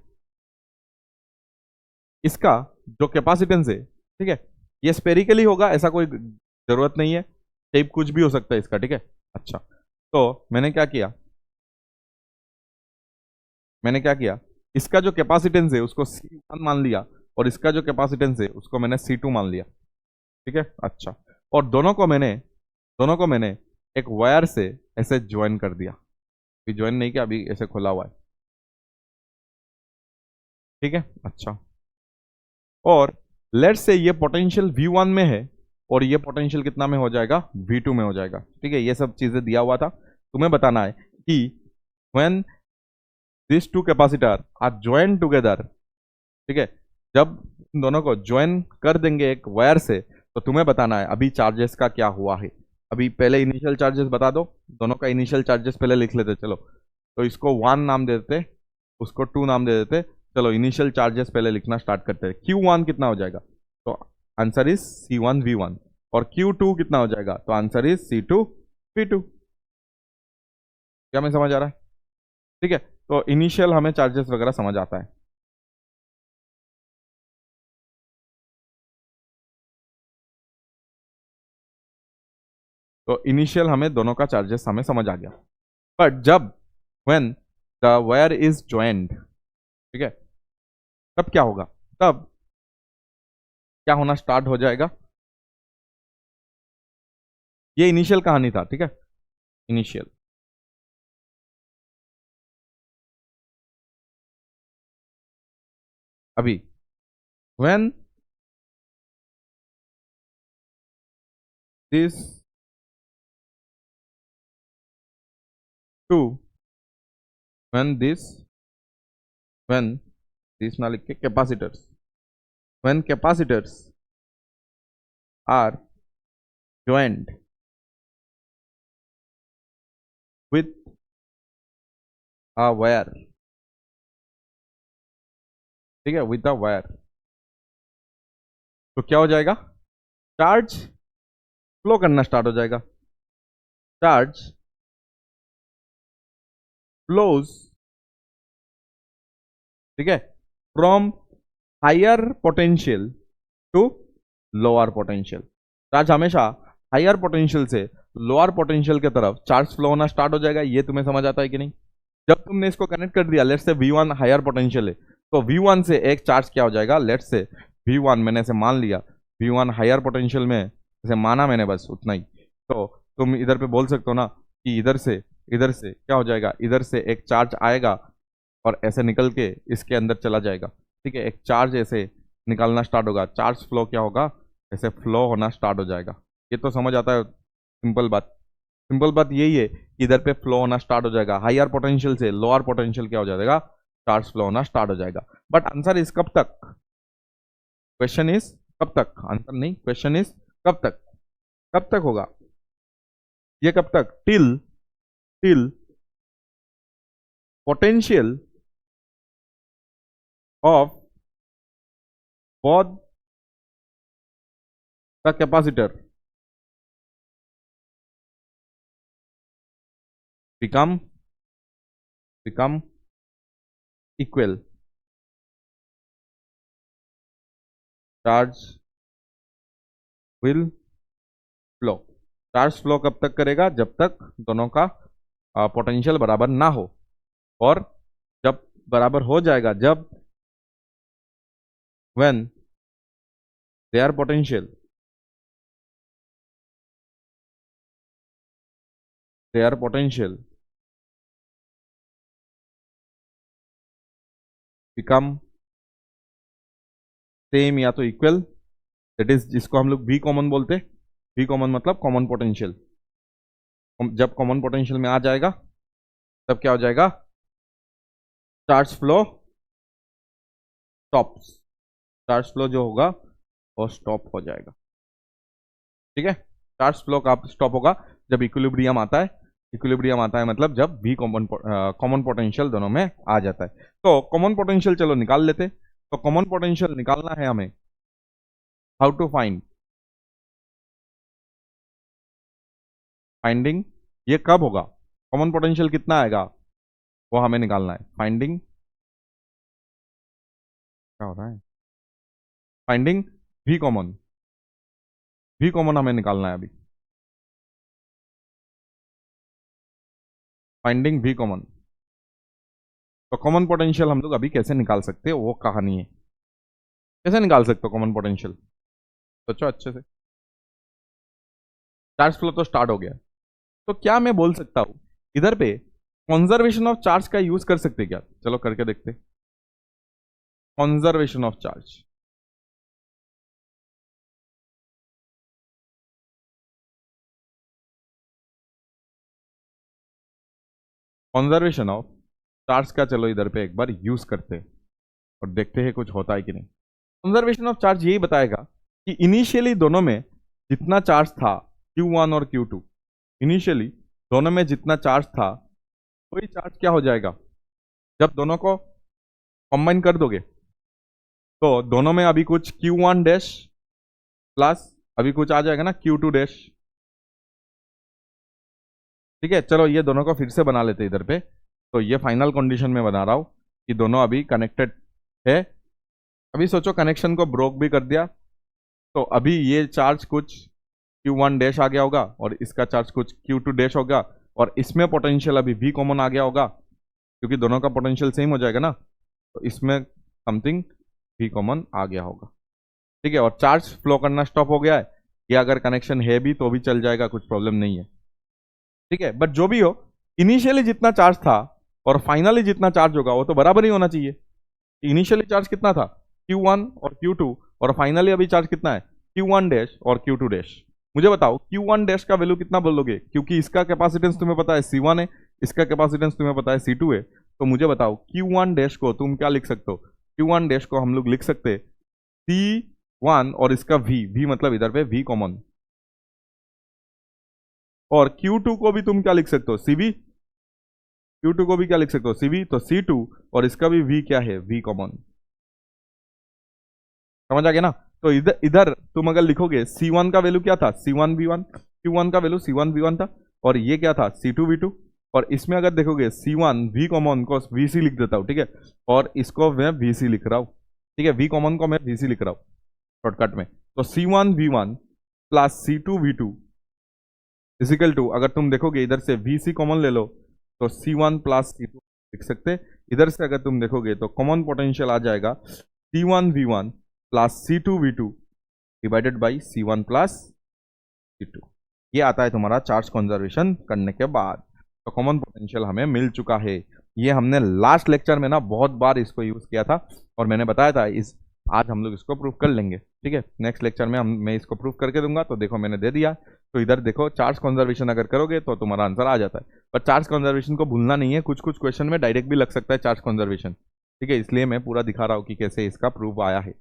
इसका जो कैपेसिटेंस है, ठीक है, ये स्पेरिकली होगा, ऐसा कोई जरूरत नहीं है, शेप कुछ भी हो सकता है इसका, ठीक है। अच्छा, तो मैंने क्या किया, इसका जो कैपेसिटेंस है उसको C1 मान लिया, और इसका जो कैपेसिटेंस है उसको मैंने C2 मान लिया, ठीक है। अच्छा, और दोनों को मैंने एक वायर से ऐसे ज्वाइन कर दिया। अभी ज्वाइन नहीं किया, अभी ऐसे खुला हुआ है, ठीक है। अच्छा, और लेट्स से ये पोटेंशियल V1 में है, और ये पोटेंशियल कितना में हो जाएगा, V2 में हो जाएगा, ठीक है। ये सब चीजें दिया हुआ था, तुम्हें बताना है कि when this two capacitor are join together, ठीक है, जब इन दोनों को ज्वाइन कर देंगे एक वायर से, तो तुम्हें बताना है अभी चार्जेस का क्या हुआ है। अभी पहले इनिशियल चार्जेस बता दो, दोनों का इनिशियल चार्जेस पहले लिख लेते, चलो। तो इसको 1 नाम दे देते, उसको 2 नाम दे देते। चलो इनिशियल चार्जेस पहले लिखना स्टार्ट करते हैं। Q1 कितना हो जाएगा, तो आंसर इज C1V1, और Q2 कितना हो जाएगा, तो आंसर इज C2V2। क्या मैं समझ आ रहा है, ठीक है। तो इनिशियल हमें चार्जेस वगैरह समझ आता है। तो इनिशियल हमें दोनों का चार्जेस हमें समझ आ गया। बट जब when the wire is joint, ठीक है, तब क्या होगा, तब क्या होना स्टार्ट हो जाएगा। ये इनिशियल कहानी था, ठीक है, इनिशियल। अभी when this two when this when this ना लिख के capacitors, when capacitors are joint with a wire, ठीक है, विथ अ वायर, तो क्या हो जाएगा, चार्ज फ्लो करना स्टार्ट हो जाएगा। चार्ज फ्लोज, ठीक है, from higher potential to lower potential. Charge हमेशा हायर पोटेंशियल से लोअर पोटेंशियल की तरफ चार्ज फ्लो होना स्टार्ट हो जाएगा। ये तुम्हें समझ आता है कि नहीं। जब तुमने इसको कनेक्ट कर दिया, let's say V1 higher potential है, तो V1 से एक चार्ज क्या हो जाएगा, लेट्स से V1 मैंने ऐसे मान लिया, V1 हायर पोटेंशियल में ऐसे माना मैंने, बस उतना ही। तो तुम इधर पे बोल सकते हो ना कि इधर से क्या हो जाएगा, इधर से एक चार्ज आएगा और ऐसे निकल के इसके अंदर चला जाएगा, ठीक है। एक चार्ज ऐसे निकालना स्टार्ट होगा, चार्ज फ्लो क्या होगा, ऐसे फ्लो होना स्टार्ट हो जाएगा। ये तो समझ आता है, सिंपल बात यही है कि इधर पे फ्लो होना स्टार्ट हो जाएगा, हायर पोटेंशियल से लोअर पोटेंशियल क्या हो जाएगा, चार्ज फ्लो होना स्टार्ट हो जाएगा। बट आंसर इज कब तक, क्वेश्चन इज कब तक, आंसर नहीं, क्वेश्चन इज कब तक, कब तक होगा ये, कब तक, till till potential of both the capacitor become become equal, charge will flow. Charge flow कब तक करेगा, जब तक दोनों का पोटेंशियल बराबर ना हो, और जब बराबर हो जाएगा, जब when their potential their potential become same या तो इक्वल, दैट इज जिसको हम लोग वी कॉमन बोलते हैं। वी कॉमन मतलब कॉमन पोटेंशियल। जब कॉमन पोटेंशियल में आ जाएगा, तब क्या हो जाएगा, charge flow stops, charge flow जो होगा वो स्टॉप हो जाएगा, ठीक है। चार्ज फ्लो का स्टॉप होगा जब इक्विलिब्रियम आता है। इक्विलिब्रियम आता है मतलब जब भी कॉमन पोटेंशियल दोनों में आ जाता है। तो कॉमन पोटेंशियल चलो निकाल लेते। तो कॉमन पोटेंशियल निकालना है हमें, हाउ टू फाइंड, फाइंडिंग, ये कब होगा, कॉमन पोटेंशियल कितना आएगा वो हमें निकालना है। फाइंडिंग क्या हो रहा है, finding V common, V common हमें निकालना है अभी, फाइंडिंग वी कॉमन। तो कॉमन पोटेंशियल हम लोग अभी कैसे निकाल सकते हैं वो कहानी है, कैसे निकाल सकते हो कॉमन पोटेंशियल, सोचो अच्छे से। चार्ज फ्लो तो स्टार्ट हो गया, तो क्या मैं बोल सकता हूं इधर पे कंजर्वेशन ऑफ चार्ज का यूज कर सकते क्या? चलो करके देखते, conservation of charge. Conservation of charge का चलो इधर पे एक बार यूज करते हैं और देखते हैं कुछ होता है कि नहीं। कंजर्वेशन ऑफ चार्ज यही बताएगा कि इनिशियली दोनों में जितना चार्ज था Q1 और Q2, इनिशियली दोनों में जितना चार्ज था वही चार्ज क्या हो जाएगा जब दोनों को कंबाइन कर दोगे, तो दोनों में अभी कुछ Q1 डैश प्लस अभी कुछ आ जाएगा ना Q2 डैश। ठीक है, चलो ये दोनों को फिर से बना लेते इधर पे। तो ये फाइनल कंडीशन में बना रहा हूं कि दोनों अभी कनेक्टेड है। अभी सोचो कनेक्शन को ब्रोक भी कर दिया, तो अभी ये चार्ज कुछ Q1 डैश आ गया होगा और इसका चार्ज कुछ Q2 डैश होगा, और इसमें पोटेंशियल अभी V कॉमन आ गया होगा क्योंकि दोनों का पोटेंशियल सेम हो जाएगा ना, तो इसमें समथिंग V कॉमन आ गया होगा। ठीक है, और चार्ज फ्लो करना स्टॉप हो गया है। ये अगर कनेक्शन है भी तो भी चल जाएगा, कुछ प्रॉब्लम नहीं है। ठीक है, बट जो भी हो इनिशियली जितना चार्ज था और फाइनली जितना चार्ज होगा वो तो बराबर ही होना चाहिए। इनिशियली चार्ज कितना था Q1 और Q2, और फाइनली अभी चार्ज कितना है Q1 डैश और Q2 डैश। मुझे बताओ Q1 डैश का वैल्यू कितना बोलोगे, क्योंकि इसका कैपेसिटेंस तुम्हें पता है C1 है, इसका कैपेसिटेंस तुम्हें पता है C2 है। तो मुझे बताओ Q1 डैश को तुम क्या लिख सकते हो? Q1 डैश को हम लोग लिख सकते C1 और इसका V मतलब इधर पे V कॉमन, और Q2 को भी तुम क्या लिख सकते हो CV, Q2 को भी क्या लिख सकते हो CV, तो C2 और इसका भी V क्या है V कॉमन। समझ आ गया ना? तो इधर इधर तुम अगर लिखोगे C1 का वैल्यू क्या था C1 V1, Q1 का वैल्यू C1 V1 था, और ये क्या था C2 V2, और इसमें अगर देखोगे C1 V कॉमन को VC लिख देता हूँ। ठीक है, और इसको मैं VC लिख रहा हूँ। ठीक है, V कॉमन को मैं VC लिख रहा हूँ शॉर्टकट में। तो C1 V1 plus C2 V2 is equal to, अगर तुम देखोगे इधर से VC कॉमन ले लो तो C1 प्लस C2 लिख सकते। इधर से अगर तुम देखोगे तो कॉमन पोटेंशियल आ जाएगा C1 V1 plus C2 V2 divided by C1 plus C2। ये आता है तुम्हारा चार्ज कंजर्वेशन करने के बाद। तो कॉमन पोटेंशियल हमें मिल चुका है। ये हमने लास्ट लेक्चर में ना बहुत बार इसको यूज किया था और मैंने बताया था इस आज हम लोग इसको प्रूफ कर लेंगे। ठीक है, नेक्स्ट लेक्चर में मैं इसको प्रूफ करके दूंगा। तो देखो मैंने दे दिया। तो इधर देखो चार्ज कंजर्वेशन अगर करोगे तो तुम्हारा आंसर आ जाता है, पर चार्ज कंजर्वेशन को भूलना नहीं है। कुछ कुछ क्वेश्चन में डायरेक्ट भी लग सकता है चार्ज कंजर्वेशन। ठीक है, इसलिए मैं पूरा दिखा रहा हूँ कि कैसे इसका प्रूफ आया है।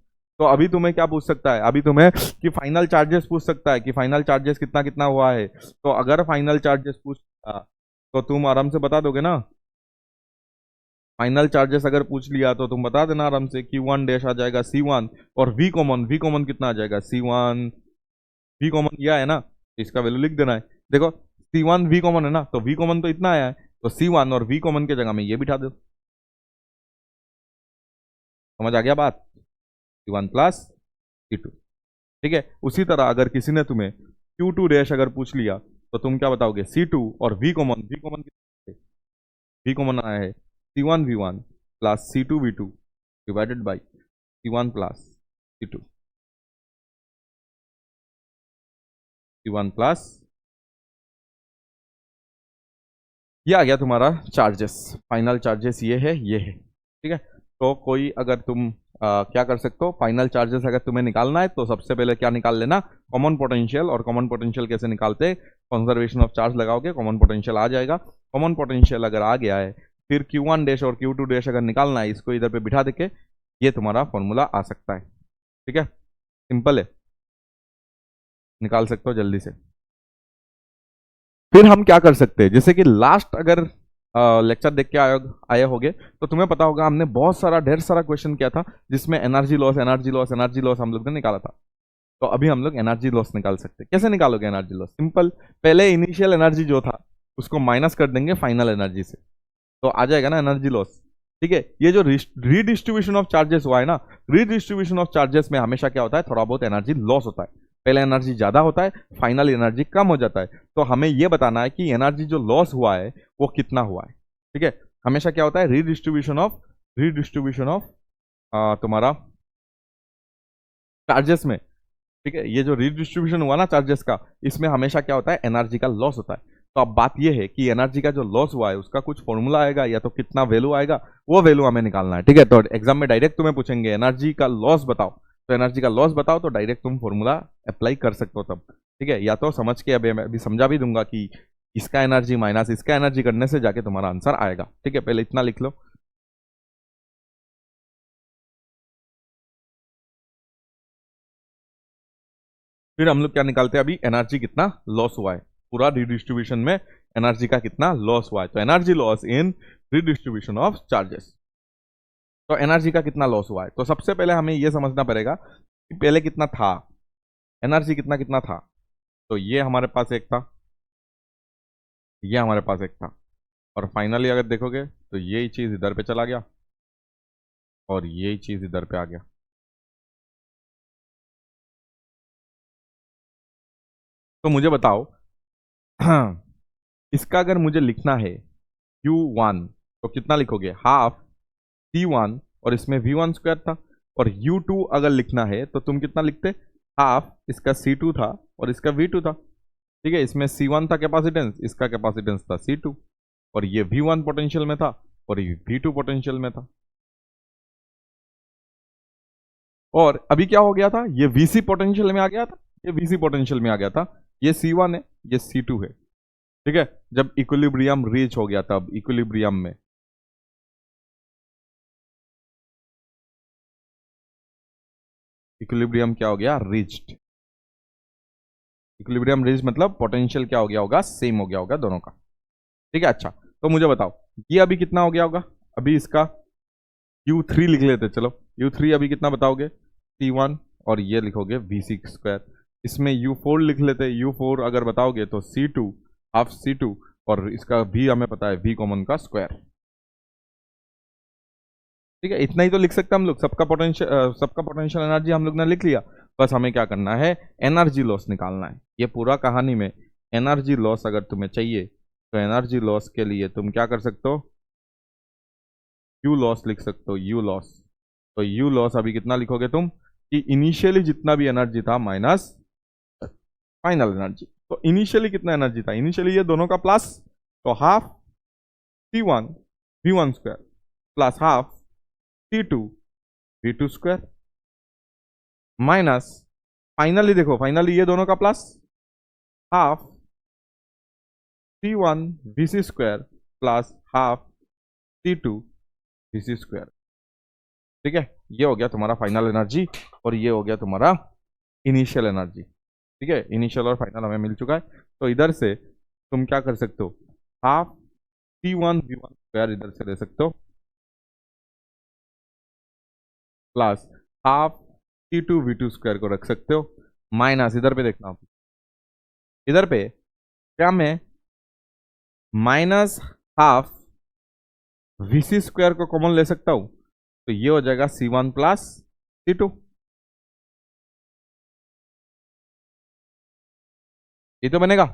तो अभी तुम्हें क्या पूछ सकता है, अभी तुम्हें कि फाइनल चार्जेस पूछ सकता है कि फाइनल चार्जेस कितना कितना हुआ है। तो अगर फाइनल चार्जेस पूछ तो तुम आराम से बता दोगे ना। फाइनल चार्जेस अगर पूछ लिया तो तुम बता देना आराम से। Q1 डैश आ जाएगा C1, और V कॉमन कितना आ जाएगा C1, V कॉमन यह है ना, तो इसका वैल्यू लिख देना है। देखो C1 V कॉमन है ना, तो V कॉमन तो इतना आया है, तो C1 और V कॉमन के जगह में ये बिठा दो। समझ आ गया बात? C1 plus C2। ठीक है, उसी तरह अगर किसी ने तुम्हें Q2 डैश अगर पूछ लिया तो तुम क्या बताओगे C2 और V कॉमन V कॉमन आया है C1 V1 plus C2 V2 divided by C1 plus C2, C1 plus, ये आ गया तुम्हारा चार्जेस। फाइनल चार्जेस ये है, ये है। ठीक है, तो कोई अगर तुम क्या कर सकते हो, फाइनल चार्जेस अगर तुम्हें निकालना है तो सबसे पहले क्या निकाल लेना, कॉमन पोटेंशियल। और कॉमन पोटेंशियल कैसे निकालते, कंजर्वेशन ऑफ चार्ज लगाओगे कॉमन पोटेंशियल आ जाएगा। कॉमन पोटेंशियल अगर आ गया है फिर Q1 डैश और Q2 डैश अगर निकालना है, इसको इधर पे बिठा देके ये तुम्हारा फॉर्मूला आ सकता है। ठीक है, सिंपल है, निकाल सकते हो जल्दी से। फिर हम क्या कर सकते हैं, जैसे कि लास्ट अगर लेक्चर देख के आए होगे तो तुम्हें पता होगा हमने बहुत सारा ढेर सारा क्वेश्चन किया था जिसमें एनर्जी लॉस हम लोग ने निकाला था। तो अभी हम लोग एनर्जी लॉस निकाल सकते हैं। कैसे निकालोगे एनर्जी लॉस? सिंपल, पहले इनिशियल एनर्जी जो था उसको माइनस कर देंगे फाइनल एनर्जी से, तो आ जाएगा ना एनर्जी लॉस। ठीक है, ये जो रीडिस्ट्रीब्यूशन ऑफ चार्जेस हुआ है ना, रीडिस्ट्रीब्यूशन ऑफ चार्जेस में हमेशा क्या होता है, थोड़ा बहुत एनर्जी लॉस होता है। पहले एनर्जी ज्यादा होता है, फाइनल एनर्जी कम हो जाता है। तो हमें यह बताना है कि एनर्जी जो लॉस हुआ है वो कितना हुआ है। ठीक है, हमेशा क्या होता है, रीडिस्ट्रीब्यूशन ऑफ तुम्हारा चार्जेस में। ठीक है, ये जो रीडिस्ट्रीब्यूशन हुआ ना चार्जेस का, इसमें हमेशा क्या होता है, एनर्जी का लॉस होता है। तो अब बात ये है कि एनर्जी का जो लॉस हुआ है उसका कुछ फॉर्मूला आएगा या तो कितना वैल्यू आएगा, वो वैल्यू हमें निकालना है। ठीक है, तो एग्जाम में डायरेक्ट तुम्हें पूछेंगे एनर्जी का लॉस बताओ, तो एनर्जी का लॉस बताओ तो डायरेक्ट तुम फॉर्मूला अप्लाई कर सकते हो तब। ठीक है, या तो समझ के अभी मैं अभी समझा भी दूंगा कि इसका एनर्जी माइनस इसका एनर्जी करने से जाके तुम्हारा आंसर आएगा। ठीक है, पहले इतना लिख लो। फिर हम लोग क्या निकालते हैं, अभी एनर्जी कितना लॉस हुआ है पूरा रिडिस्ट्रीब्यूशन में, एनर्जी का कितना लॉस हुआ है। तो energy loss in redistribution of charges, तो एनर्जी का कितना लॉस हुआ है। तो सबसे पहले हमें यह समझना पड़ेगा कि पहले कितना था, एनर्जी कितना कितना था। तो ये हमारे पास एक था, ये हमारे पास एक था, और फाइनली अगर देखोगे तो यही चीज इधर पे चला गया और यही चीज इधर पे आ गया। तो मुझे बताओ इसका अगर मुझे लिखना है Q1, तो कितना लिखोगे, हाफ C1, और इसमें V1 स्क्वायर था। और U2 अगर लिखना है तो तुम कितना लिखते, हाफ इसका C2 था और इसका V2 था। ठीक है, इसमें C1 था कैपेसिटेंस, इसका कैपेसिटेंस था C2, और ये V1 पोटेंशियल में था और ये V2 पोटेंशियल में था। और अभी क्या हो गया था, ये VC पोटेंशियल में आ गया था, ये VC पोटेंशियल में आ गया था, ये C1 है, ये C2 है। ठीक है, जब इक्विलिब्रियम रीच हो गया तब इक्विलिब्रियम में, इक्विलिब्रियम क्या हो गया, रीच्ड। इक्विलिब्रियम रीच मतलब पोटेंशियल क्या हो गया होगा, सेम हो गया होगा दोनों का। ठीक है, अच्छा तो मुझे बताओ ये अभी कितना हो गया होगा, अभी इसका U3 लिख लेते चलो। U3 अभी कितना बताओगे, C1, और ये लिखोगे VC स्क्वायर। इसमें U4 लिख लेते, U4 अगर बताओगे तो C2, हाफ C2, और इसका V हमें पता है, V कॉमन का स्क्वायर। ठीक है, इतना ही तो लिख सकते हैं हम लोग, सबका पोटेंशियल एनर्जी हम लोग ने लिख लिया। बस हमें क्या करना है, एनर्जी लॉस निकालना है। ये पूरा कहानी में एनर्जी लॉस अगर तुम्हें चाहिए तो एनर्जी लॉस के लिए तुम क्या कर सकते हो, यू लॉस लिख सकते हो, यू लॉस। तो यू लॉस अभी कितना लिखोगे तुम, कि इनिशियली जितना भी एनर्जी था माइनस फाइनल एनर्जी। तो इनिशियली कितना एनर्जी था, इनिशियली ये दोनों का प्लस, तो half C1 V1 square plus half C2 V2 square minus, finally देखो, फाइनली ये दोनों का plus, half C1 VC square plus half C2 VC square. ठीक है, ये हो गया तुम्हारा फाइनल एनर्जी और ये हो गया तुम्हारा इनिशियल एनर्जी। ठीक है, इनिशियल और फाइनल हमें मिल चुका है। तो इधर से तुम क्या कर सकते हो, हाफ C1 V1 स्क्वायर इधर से ले सकते हो, plus half C2 V2 square को रख सकते हो, माइनस इधर पे देखना, इधर पे क्या मैं माइनस हाफ VC स्क्वायर को कॉमन ले सकता हूं, तो ये हो जाएगा C1 प्लस C2। ये तो बनेगा,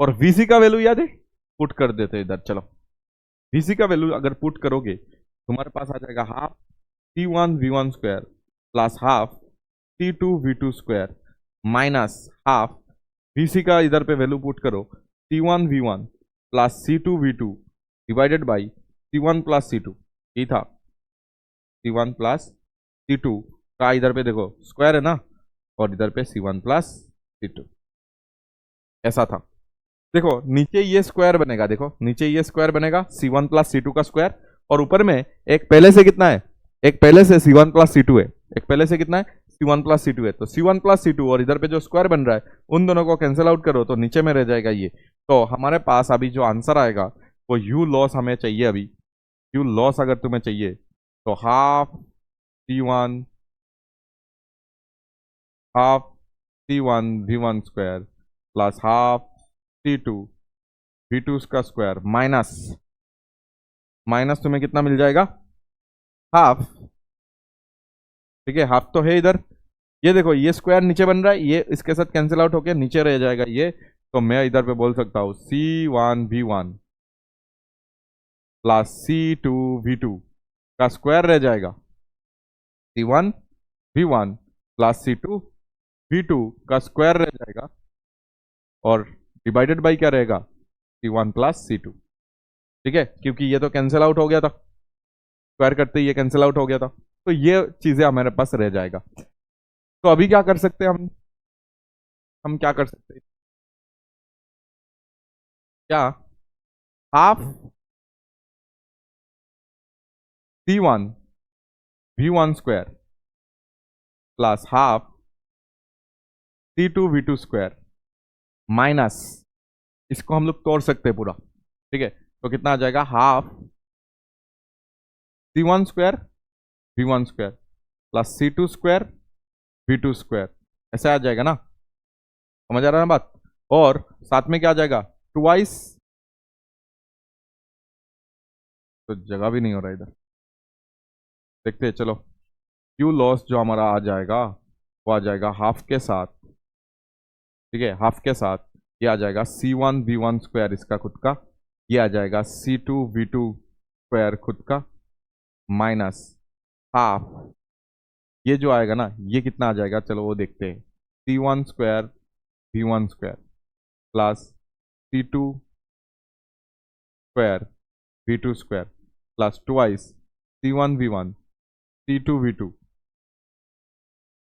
और VC का वैल्यू याद है, पुट कर देते इधर। चलो VC का वैल्यू अगर पुट करोगे तुम्हारे पास आ जाएगा half C1 V1 square plus half C2 V2 square minus half VC का इधर पे वैल्यू पुट करो, C1 V1 plus C2 V2 divided by C1 plus C2, ये था C1 प्लस C2 का, इधर पे देखो स्क्वायर है ना, और इधर पे C1 प्लस C2 ऐसा था। देखो नीचे ये स्क्वायर बनेगा, देखो नीचे ये स्क्वायर बनेगा C1 प्लस C2 का स्क्वायर, और ऊपर में एक पहले से कितना है, एक पहले से C1 प्लस C2 है, एक पहले से कितना है C1 प्लस C2 है। तो C1 प्लस C2 और इधर पे जो स्क्वायर बन रहा है उन दोनों को कैंसिल आउट करो तो नीचे में रह जाएगा ये। तो हमारे पास अभी जो आंसर आएगा वो यू लॉस हमें चाहिए। अभी यू लॉस अगर तुम्हें चाहिए तो half C1 V1 square plus half C2 V2 का स्क्वायर माइनस, माइनस तुम्हें कितना मिल जाएगा, हाफ। ठीक है, हाफ तो है इधर, ये देखो ये स्क्वायर नीचे बन रहा है, ये इसके साथ कैंसिल आउट होके नीचे रह जाएगा ये, तो मैं इधर पे बोल सकता हूँ C1V1 प्लस C2V2 का स्क्वायर रह जाएगा C1V1 प्लस C2V2 का स्क्वायर रह जाएगा, और डिवाइडेड बाई क्या रहेगा C1 प्लस C2। ठीक है, क्योंकि ये तो कैंसिल आउट हो गया था, स्क्वायर करते ही ये कैंसिल आउट हो गया था, तो ये चीजें हमारे पास रह जाएगा। तो अभी क्या कर सकते हैं हम क्या कर सकते हैं, क्या half C1V1 square plus half C2V2 square minus, इसको हम लोग तोड़ सकते हैं पूरा। ठीक है, तो कितना आ जाएगा, half C1 square V1 square plus C2 square V2 square, ऐसा आ जाएगा ना, समझ आ रहा है ना बात। और साथ में क्या आ जाएगा, ट्वाइस, तो जगह भी नहीं हो रहा इधर, देखते हैं चलो। क्यू लॉस जो हमारा आ जाएगा वो आ जाएगा हाफ के साथ, ठीक है, हाफ के साथ ये आ जाएगा C1V1 स्क्वायर इसका खुद का, ये आ जाएगा C2V2 स्क्वायर खुद का, माइनस हाफ, ये जो आएगा ना ये कितना आ जाएगा, चलो वो देखते हैं, C1 square V1 square plus C2 square V2 square plus twice C1V1 C2V2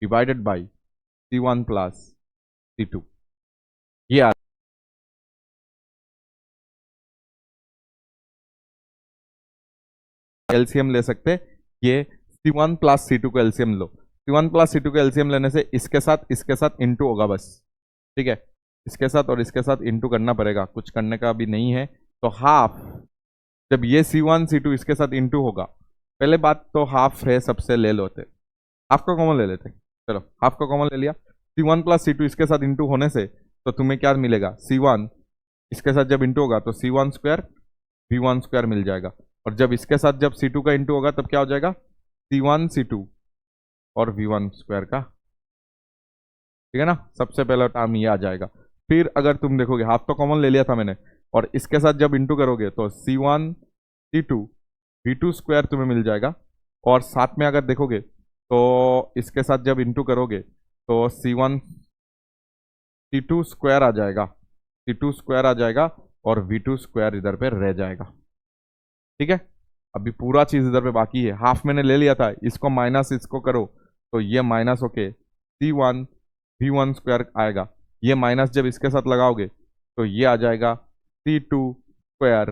divided by C1 plus C2, ये आ एलसीएम ले सकते हैं, ये C1 प्लस C2 को एलसीएम लो, C1 प्लस C2 को एलसीएम लेने से इसके साथ इंटू होगा बस। ठीक है, इसके साथ और इसके साथ इंटू करना पड़ेगा, कुछ करने का भी नहीं है। तो हाफ, जब ये C1 C2 इसके साथ इंटू होगा, पहले बात तो हाफ है सबसे ले लेते, हाफ का कॉमन ले लेते, चलो हाफ का कॉमन ले लिया, C1 प्लस C2 इसके साथ इंटू होने से तो तुम्हें क्या मिलेगा, C1 इसके साथ जब इंटू होगा तो C1 स्क्वायर V1 स्क्वायर मिल जाएगा, और जब इसके साथ जब C2 का इंटू होगा तब क्या हो जाएगा, C1 C2 और V1 स्क्वायर का। ठीक है ना, सबसे पहला टर्म ये आ जाएगा। फिर अगर तुम देखोगे हाफ तो कॉमन ले लिया था मैंने, और इसके साथ जब इंटू करोगे तो C1 C2 V2 स्क्वायर तुम्हें मिल जाएगा, और साथ में अगर देखोगे तो इसके साथ जब इंटू करोगे तो C1 C2 स्क्वायर आ जाएगा, C2 स्क्वायर आ जाएगा, और V2 स्क्वायर इधर पे रह जाएगा। ठीक है, अभी पूरा चीज इधर पे बाकी है, हाफ मैंने ले लिया था, इसको माइनस इसको करो तो ये माइनस होके C1 V1 स्क्वायर आएगा, ये माइनस जब इसके साथ लगाओगे तो ये आ जाएगा C2 स्क्वायर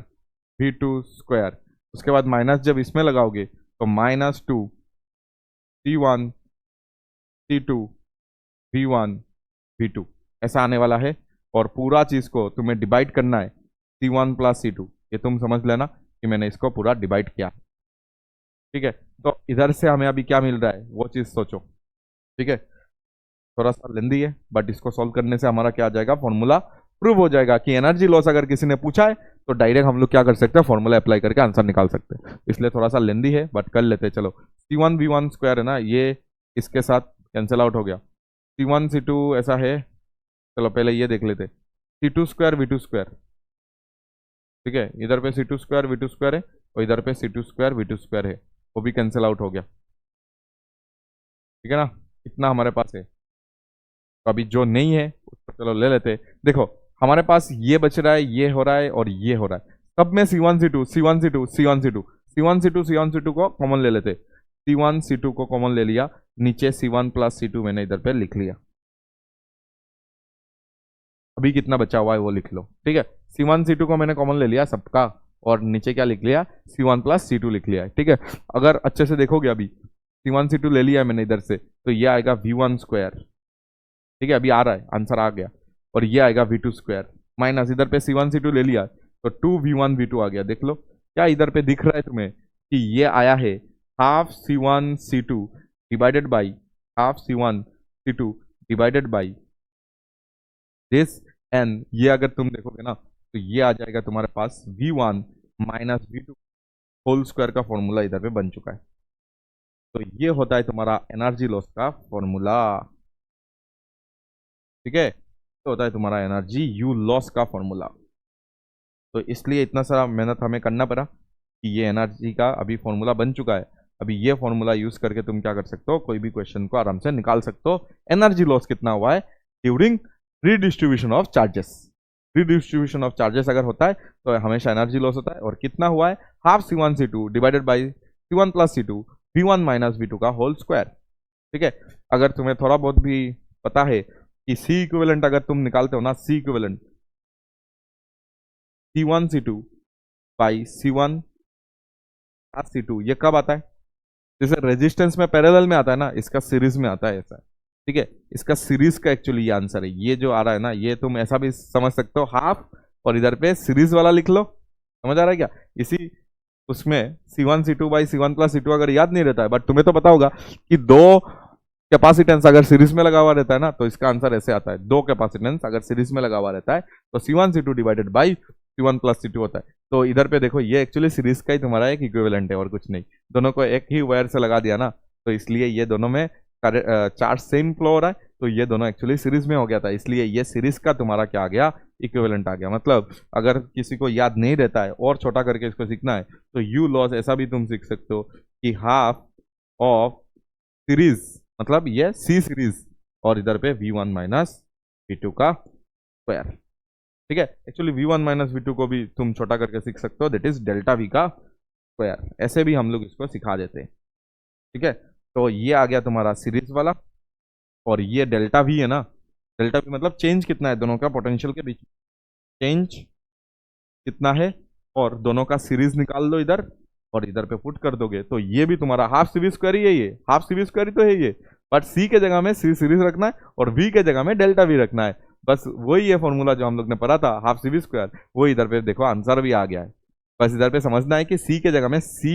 V2 स्क्वायर, उसके बाद माइनस जब इसमें लगाओगे तो -2 C1 C2 V1 V2 ऐसा आने वाला है, और पूरा चीज को तुम्हें डिवाइड करना है C1 प्लस C2, ये तुम समझ लेना कि मैंने इसको पूरा डिवाइड किया। ठीक है, तो इधर से हमें अभी क्या मिल रहा है वो चीज सोचो। ठीक है, थोड़ा सा लेंदी है, बट इसको सॉल्व करने से हमारा क्या आ जाएगा, फॉर्मूला प्रूव हो जाएगा कि एनर्जी लॉस अगर किसी ने पूछा है तो डायरेक्ट हम लोग क्या कर सकते हैं, फॉर्मूला अप्लाई करके आंसर निकाल सकते हैं। इसलिए थोड़ा सा लेंदी है बट कर लेते हैं। चलो C1V1 स्क्वायर है ना, ये इसके साथ कैंसिल आउट हो गया, C1 C2 ऐसा है, चलो पहले ये देख लेते, C2 स्क्वायर V2 स्क्वायर, ठीक है, इधर पे C2 स्क्वायर V2 स्क्वायर है, और इधर पे C2 स्क्वायर V2 स्क्वायर है, वो भी कैंसिल आउट हो गया। ठीक है ना, इतना हमारे पास है। तो अभी जो नहीं है उसको चलो ले लेते हैं। देखो हमारे पास ये बच रहा है, ये हो रहा है और ये हो रहा है, सब में C1 C2 C1 C2 C1 C2 C1 C2 C1 C2 को कॉमन ले लेते, C1 C2 को कॉमन ले लिया, नीचे C1 प्लस C2 मैंने इधर पे लिख लिया। अभी कितना बचा हुआ है वो लिख लो। ठीक है, C1 C2 को मैंने कॉमन ले लिया सबका, और नीचे क्या लिख लिया, C1 प्लस C2 लिख लिया है। ठीक है, अगर अच्छे से देखोगे अभी C1 C2 ले लिया है मैंने इधर से, तो ये आएगा V1 स्क्वायर। ठीक है, अभी आ रहा है, आंसर आ गया, और ये आएगा V2 स्क्वायर, माइनस इधर पे C1 C2 ले लिया तो 2V1 V2 आ गया। देख लो क्या इधर पे दिख रहा है तुम्हें कि ये आया है half C1 C2 divided by half C1 C2 divided by this N, ये अगर तुम देखोगे ना तो ये आ जाएगा तुम्हारे पास V1 minus V2 whole square का फॉर्मूला इधर पे बन चुका है। तो ये होता है तुम्हारा एनर्जी लॉस का फॉर्मूला। ठीक है, तो होता है तुम्हारा एनर्जी यू लॉस का फॉर्मूला। तो इसलिए इतना सारा मेहनत हमें करना पड़ा कि ये एनर्जी का अभी फॉर्मूला बन चुका है। अभी ये फॉर्मूला यूज करके तुम क्या कर सकते हो, कोई भी क्वेश्चन को आराम से निकाल सकते हो। एनर्जी लॉस कितना हुआ है during redistribution of charges. Redistribution of charges अगर होता है तो हमेशा एनर्जी लॉस होता है। और कितना हुआ है, half C1 C2 divided by C1 plus C2 V1 minus V2 का होल स्क्वायर। ठीक है, अगर तुम्हें थोड़ा बहुत भी पता है कि C इक्विवेलेंट अगर तुम निकालते हो ना, C equivalent C1 C2 by C1 plus C2 ये कब आता है, जैसे रेजिस्टेंस में पैरेलल में आता है ना, इसका सीरीज में आता है ऐसा। ठीक है, इसका सीरीज का एक्चुअली ये आंसर है। ये जो आ रहा है ना, ये तुम ऐसा भी समझ सकते हो, हाफ और इधर पे सीरीज वाला लिख लो। समझ आ रहा है क्या? इसी उसमें C1 C2 by C1 plus C2 अगर याद नहीं रहता है, बट तुम्हें तो पता होगा कि दो कैपेसिटेंस अगर सीरीज में लगा हुआ रहता है ना, तो इसका आंसर ऐसे आता है। दो कैपेसिटेंस अगर सीरीज में लगा हुआ रहता है तो C1 C2 divided by C1 plus C2 होता है। तो इधर पे देखो, ये एक्चुअली सीरीज का ही तुम्हारा एक इक्विवेलेंट है और कुछ नहीं। दोनों को एक ही वायर से लगा दिया ना, तो इसलिए ये दोनों में चार्ज सेम फ्लो हो रहा है, तो ये दोनों एक्चुअली सीरीज में हो गया था, इसलिए ये सीरीज का तुम्हारा क्या आ गया, इक्विवेलेंट आ गया। मतलब अगर किसी को याद नहीं रहता है और छोटा करके इसको सीखना है, तो यू लॉस ऐसा भी तुम सीख सकते हो कि हाफ ऑफ सीरीज, मतलब ये सी सीरीज और इधर पे V1 माइनस V2 का स्क्वायर। ठीक है, एक्चुअली V1 माइनस V2 को भी तुम छोटा करके सीख सकते हो, दैट इज डेल्टा V का स्क्वायर। ऐसे भी हम लोग इसको सिखा देते हैं। ठीक है, तो ये आ गया तुम्हारा सीरीज वाला। और ये डेल्टा V है ना, डेल्टा V मतलब चेंज कितना है दोनों का पोटेंशियल के बीच, चेंज कितना है, और दोनों का सीरीज निकाल लो इधर और इधर पे पुट कर दोगे, तो ये भी तुम्हारा हाफ CV स्क्वायर ही है। ये हाफ CV स्क्वायर ही तो है ये, बट C के जगह में C सीरीज रखना है और V के जगह में डेल्टा V रखना है। बस वही है फॉर्मूला जो हम लोग ने पढ़ा था, हाफ CV स्क्वायर, वो इधर पे देखो आंसर भी आ गया है। बस इधर पे समझना है कि C के जगह में C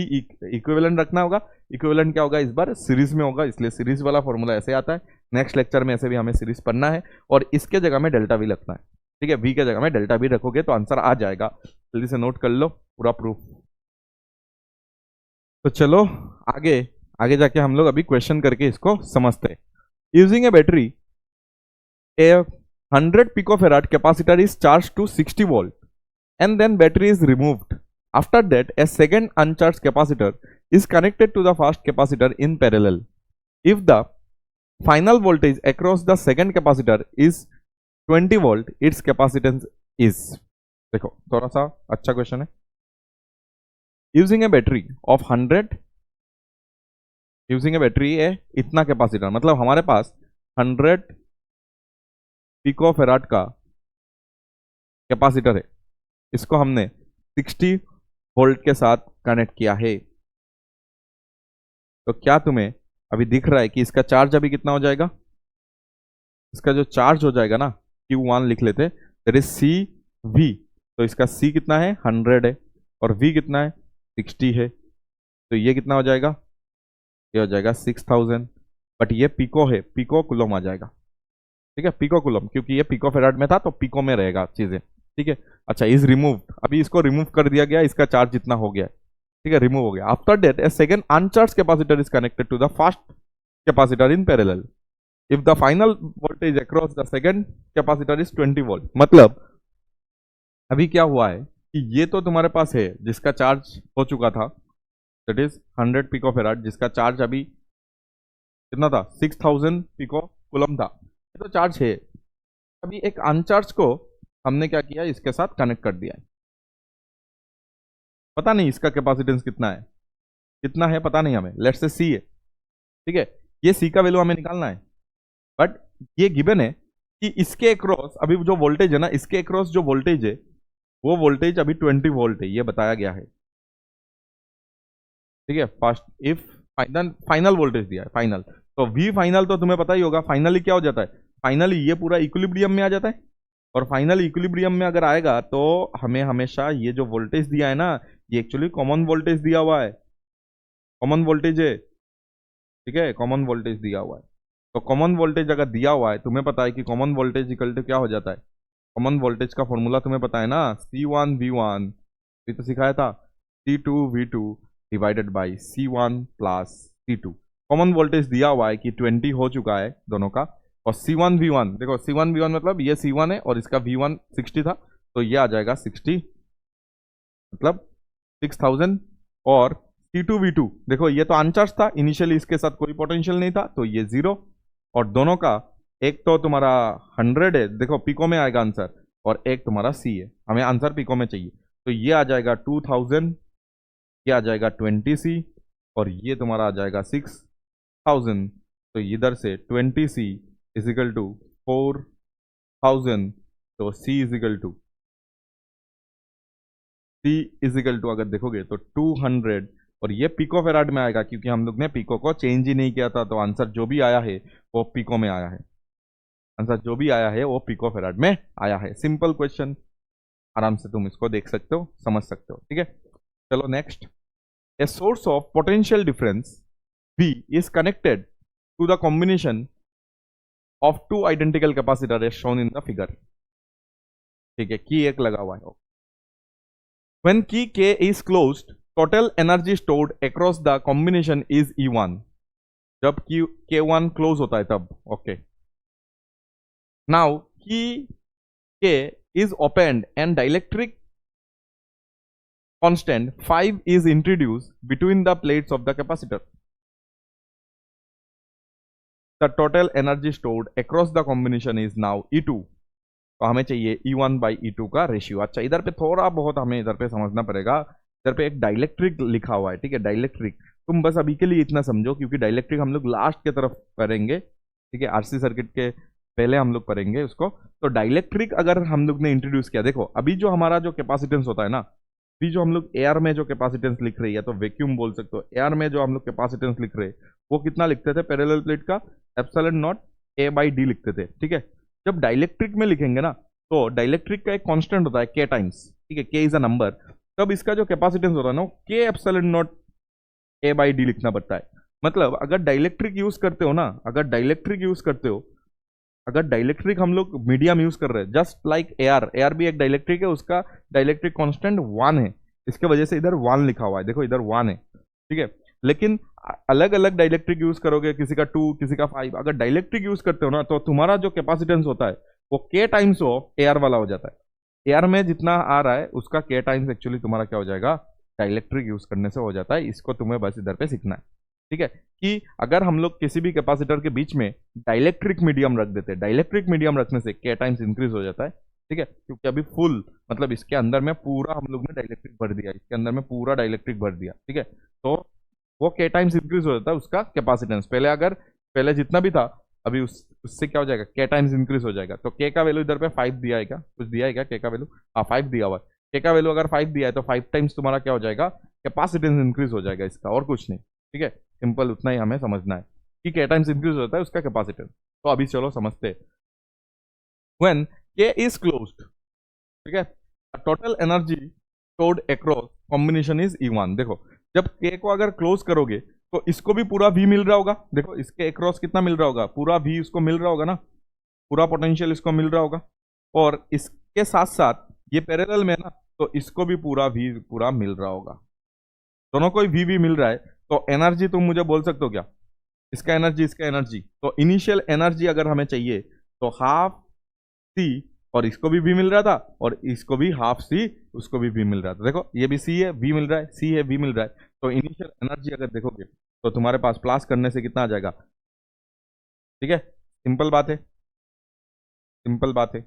इक्विवेलेंट रखना होगा। इक्विवेलेंट क्या होगा, इस बार सीरीज में होगा, इसलिए सीरीज वाला फॉर्मूला ऐसे आता है। नेक्स्ट लेक्चर में ऐसे भी हमें सीरीज पढ़ना है और इसके जगह में डेल्टा V रखना है। ठीक है, V के जगह में डेल्टा V रखोगे तो आंसर आ जाएगा। जल्दी से नोट कर लो पूरा प्रूफ। तो चलो आगे आगे जाके हम लोग अभी क्वेश्चन करके इसको समझते हैं। Using A battery, A 100 picofarad capacitor is charged to 60 volt and then battery is removed. After that, a second uncharged capacitor is connected to the first capacitor in parallel. If the final voltage across the second capacitor is 20 volt, its capacitance is, देखो थोड़ा सा अच्छा question है। Using A battery of 100, using A battery है इतना capacitor, मतलब हमारे पास 100 picofarad का कैपेसिटर है, इसको हमने 60 वोल्ट के साथ कनेक्ट किया है। तो क्या तुम्हें अभी दिख रहा है कि इसका चार्ज अभी कितना हो जाएगा? इसका जो चार्ज हो जाएगा ना, Q1 लिख लेते, दैट इज CV। तो इसका C कितना है, 100 है, और V कितना है, 60 है। तो ये कितना हो जाएगा, ये हो जाएगा 6000। बट ये पिको है, पिको कुलम आ जाएगा। ठीक है, पिको कुलम, क्योंकि ये पिको फेराड में था तो पिको में रहेगा चीजें। ठीक है, अच्छा इज रिमूव, अभी इसको रिमूव कर दिया गया, इसका चार्ज जितना हो गया। ठीक है, रिमूव हो गया। After that a second uncharged capacitor is connected to the first capacitor in parallel. If the final voltage across the second capacitor is 20 volt. मतलब अभी क्या हुआ है कि ये तो तुम्हारे पास है जिसका चार्ज हो चुका था, दैट इज 100 पिको फेराड, जिसका चार्ज अभी कितना था, 6000 पिको कुलम था, तो चार्ज है। अभी एक अनचार्ज को हमने क्या किया, इसके साथ कनेक्ट कर दिया है। पता नहीं इसका कैपेसिटेंस कितना है पता नहीं हमें, लेट्स से C है। ठीक है, ये C का वैल्यू हमें निकालना है, बट ये गिवन है कि इसके अक्रॉस अभी जो वोल्टेज है ना, इसके अक्रॉस जो वोल्टेज है वो वोल्टेज अभी 20 वोल्ट है, ये बताया गया है। ठीक है, फर्स्ट इफ फाइनल वोल्टेज दिया है, फाइनल, तो V फाइनल तो तुम्हें पता ही होगा, फाइनली क्या हो जाता है, फाइनली ये पूरा इक्विलिब्रियम में आ जाता है। और फाइनल इक्विलिब्रियम में अगर आएगा तो हमें हमेशा ये जो वोल्टेज दिया है ना, ये एक्चुअली कॉमन वोल्टेज दिया हुआ है, कॉमन वोल्टेज है। ठीक है, कॉमन वोल्टेज दिया हुआ है। तो कॉमन वोल्टेज अगर दिया हुआ है, तुम्हें पता है कि कॉमन वोल्टेज इक्वल टू क्या हो जाता है, कॉमन वोल्टेज का फॉर्मूला तुम्हें पता है ना, C1V1, ये तो सिखाया था, C2V2 divided by C1 plus C2। Common voltage दिया हुआ है कि 20 हो चुका है दोनों का, और C1 V1 देखो, C1 V1 मतलब ये C1 है और इसका V1 60 था, तो ये आ जाएगा 60 मतलब 6000, और C2 V2 देखो ये तो अनचार्ज था इनिशियली, इसके साथ कोई पोटेंशियल नहीं था, तो ये 0, और दोनों का एक तो तुम्हारा 100 है, देखो पिको में आएगा आंसर, और एक तुम्हारा C है, हमें आंसर पिको में चाहिए, तो ये आ जाएगा 2000, ये आ जाएगा 20C, और ये तुम्हारा आ जाएगा 6000, तो इधर से 20C इजिकल टू 4000, तो C इजिकल टू अगर देखोगे तो 200, और ये पिको फेराड में आएगा क्योंकि हम लोग ने पिको को चेंज ही नहीं किया था, तो आंसर जो भी आया है वो पिको में आया है, आंसर जो भी आया है वो पिको फेराड में आया है। सिंपल क्वेश्चन, आराम से तुम इसको देख सकते हो, समझ सकते हो, ठीक है। चलो next, a source of potential difference V is connected to the combination of two identical capacitor as shown in the figure, ठीक है, की एक लगा हुआ है। when key K is closed, total energy stored across the combination is E1, जब की K1 close होता है तब, okay. now key K is opened and dielectric constant 5 is introduced between the plates of the capacitor. The total energy stored across the combination is now E2. तो हमें चाहिए E1 by E2 का ratio. अच्छा, इधर पे थोड़ा बहुत हमें इधर पे समझना पड़ेगा, इधर पे एक डाइलेक्ट्रिक लिखा हुआ है, ठीक है, डाइलेक्ट्रिक। तुम बस अभी के लिए इतना समझो क्योंकि डाइलेक्ट्रिक हम लोग लास्ट के तरफ करेंगे, ठीक है, आरसी सर्किट के पहले हम लोग करेंगे उसको। तो डाइलेक्ट्रिक अगर हम लोग ने इंट्रोड्यूस किया, देखो अभी जो हमारा जो कैपेसिटेंस होता है ना, अभी जो हम लोग एयर में जो कैपेसिटेंस लिख रही है, तो वैक्यूम बोल सकते हो, एयर में जो हम लोग कैपेसिटेंस लिख रहे हैं वो कितना लिखते थे पैरेलल प्लेट का, epsilon naught A by D लिखते थे, ठीक है। जब डाइलेक्ट्रिक में लिखेंगे ना, तो डाइलेक्ट्रिक का एक कांस्टेंट होता है K टाइम्स, ठीक है, K इज अ नंबर, तब इसका जो कैपेसिटेंस होता है ना K epsilon naught A by D लिखना पड़ता है। मतलब अगर डाइलेक्ट्रिक यूज करते हो ना, अगर डाइलेक्ट्रिक यूज करते हो, अगर डाइलेक्ट्रिक हम लोग मीडियम यूज कर रहे हैं, जस्ट लाइक एयर, एयर भी एक डाइलेक्ट्रिक है, उसका डाइलेक्ट्रिक कांस्टेंट 1 है, इसके वजह से इधर 1 लिखा हुआ है, देखो इधर 1 है, ठीक है। लेकिन अलग अलग डाइलेक्ट्रिक यूज करोगे, किसी का 2 किसी का 5, अगर डाइलेक्ट्रिक यूज करते हो ना, तो तुम्हारा जो कैपेसिटेंस होता है वो K टाइम्स ऑफ एयर वाला हो जाता है। एयर में जितना आ रहा है उसका K टाइम्स एक्चुअली तुम्हारा क्या हो जाएगा, डाइलेक्ट्रिक यूज करने से हो जाता है। इसको तुम्हें बस इधर पे सीखना है, ठीक है, कि अगर हम लोग किसी भी कैपेसिटर के बीच में डाइलेक्ट्रिक मीडियम रख देते हैं, डाइलेक्ट्रिक मीडियम रखने से K टाइम्स इंक्रीज हो जाता है, ठीक है, क्योंकि अभी फुल मतलब इसके अंदर में पूरा हम लोग ने डाइलेक्ट्रिक भर दिया, इसके अंदर में पूरा डाइलेक्ट्रिक भर दिया, ठीक है, तो वो K टाइम्स इंक्रीज हो जाता है उसका कैपेसिटेंस। पहले जितना भी था, अभी उससे क्या हो जाएगा, K टाइम्स इंक्रीज हो जाएगा। तो K का वैल्यू इधर पे 5 दिया है क्या, कुछ दिया है क्या K का वैल्यू, हाँ 5 दिया हुआ है। K का वैल्यू अगर 5 दिया है तो 5 टाइम्स तुम्हारा क्या हो जाएगा, कैपेसिटेंस इंक्रीज हो जाएगा इसका, और कुछ नहीं, ठीक है, सिंपल उतना ही हमें समझना है कि K टाइम्स इंक्रीज होता है उसका कैपेसिटेंस। तो अभी चलो समझते हैं। व्हेन K इज क्लोज्ड, ठीक है, total energy stored across combination is E1। देखो जब K को अगर क्लोज करोगे तो इसको भी पूरा V मिल रहा होगा, देखो इसके अक्रॉस कितना मिल रहा होगा, पूरा V इसको मिल रहा होगा ना, पूरा पोटेंशियल इसको मिल रहा होगा, और इसके साथ साथ ये पैरेलल में है ना, तो इसको भी पूरा V पूरा मिल रहा होगा, दोनों को V मिल रहा है। तो एनर्जी तुम मुझे बोल सकते हो क्या, इसका एनर्जी इसका एनर्जी, तो इनिशियल एनर्जी अगर हमें चाहिए तो हाफ C, और इसको भी V मिल रहा था और इसको भी हाफ C, उसको भी V मिल रहा था, देखो ये भी C है V मिल रहा है, C है V मिल रहा है, तो इनिशियल एनर्जी अगर देखोगे तो तुम्हारे पास प्लस करने से कितना आ जाएगा, ठीक है, सिंपल बात है, सिंपल बात है,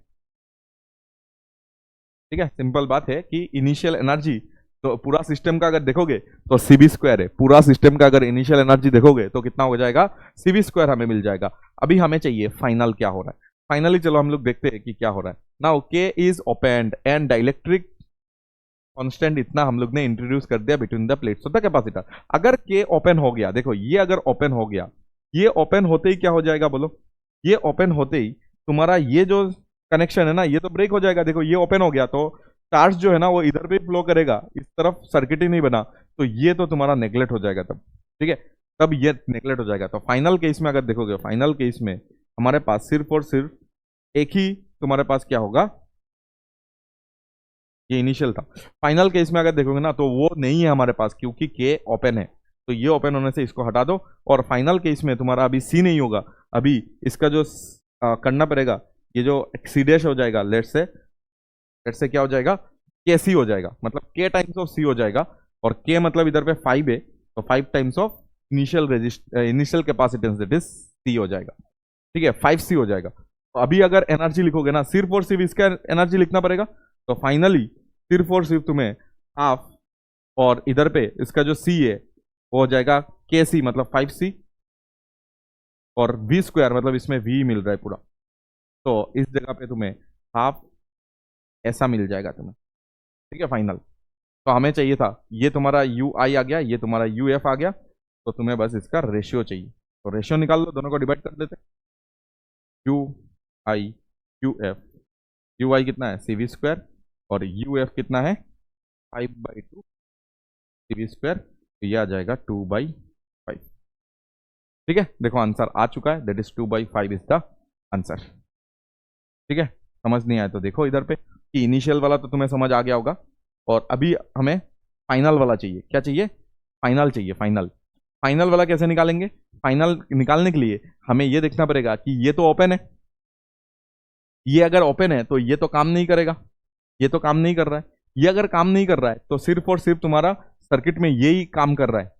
ठीक है, सिंपल बात है कि इनिशियल एनर्जी तो पूरा सिस्टम का अगर देखोगे तो CB² है, पूरा सिस्टम का अगर इनिशियल एनर्जी देखोगे तो कितना हो जाएगा, CB² हमें मिल जाएगा। अभी हमें चाहिए फाइनल क्या हो रहा है, फाइनली चलो हम लोग देखते हैं कि क्या हो रहा है। Now K is opened and dielectric constant इतना हम लोग ने इंट्रोड्यूस कर दिया between the plates of the capacitor. अगर K ओपन हो गया, देखो ये अगर ओपन हो गया, ये ओपन होते ही क्या हो जाएगा बोलो, ये ओपन होते ही तुम्हारा ये जो कनेक्शन है ना ये तो ब्रेक हो जाएगा। देखो ये ओपन हो गया तो चार्ज जो है ना वो इधर पे फ्लो करेगा, इस तरफ सर्किट ही नहीं बना, तो ये तो तुम्हारा नेगलेक्ट हो जाएगा तब, ठीक है, तब ये नेगलेक्ट हो जाएगा। तो फाइनल केस में अगर देखोगे, फाइनल केस में हमारे पास सिर्फ और सिर्फ एक ही तुम्हारे पास क्या होगा, ये इनिशियल था। फाइनल केस में अगर देखोगे ना तो वो नहीं है हमारे पास, क्योंकि K ओपन है, तो ये ओपन होने से इसको हटा दो, और फाइनल केस में तुम्हारा अभी सी नहीं होगा, अभी इसका जो करना पड़ेगा, ये जो सी डैश हो जाएगा, लेट से क्या हो जाएगा, के सी हो जाएगा, मतलब के टाइम्स ऑफ सी हो जाएगा, और के मतलब इधर पे 5 है, तो 5 times of initial capacitance that is C हो जाएगा, ठीक है, 5C हो जाएगा। तो अभी अगर एनर्जी लिखोगे ना, सिर्फ और सिर्फ इसका एनर्जी लिखना पड़ेगा, तो फाइनली सिर्फ और सिर्फ तुम्हें हाफ, और इधर पे इसका जो सी है वो हो जाएगा के सी मतलब 5C, और वी स्क्वायर मतलब इसमें वी मिल रहा है पूरा, तो इस जगह पे तुम्हें हाफ ऐसा मिल जाएगा तुम्हें, ठीक है फाइनल। तो हमें चाहिए था ये तुम्हारा यू आई आ गया, ये तुम्हारा यू एफ आ गया, तो तुम्हें बस इसका रेशियो चाहिए, तो रेशियो निकाल लो, दोनों को डिवाइड कर देते, यू आई यू आई कितना है सी वी स्क्वायर, और यू एफ कितना है 5/2 सी वी स्क्वायर, तो ये आ जाएगा 2/5, ठीक है। देखो आंसर आ चुका है, that is 2/5 is the answer, ठीक है। समझ नहीं आया तो देखो इधर पे कि इनिशियल वाला तो तुम्हें समझ आ गया होगा, और अभी हमें फाइनल वाला चाहिए, क्या चाहिए, फाइनल चाहिए, फाइनल। फाइनल वाला कैसे निकालेंगे, फाइनल निकालने के लिए हमें ये देखना पड़ेगा कि ये तो ओपन है, ये अगर ओपन है तो ये तो काम नहीं करेगा, ये तो काम नहीं कर रहा है, ये अगर काम नहीं कर रहा है तो सिर्फ और सिर्फ तुम्हारा सर्किट में यही काम कर रहा है,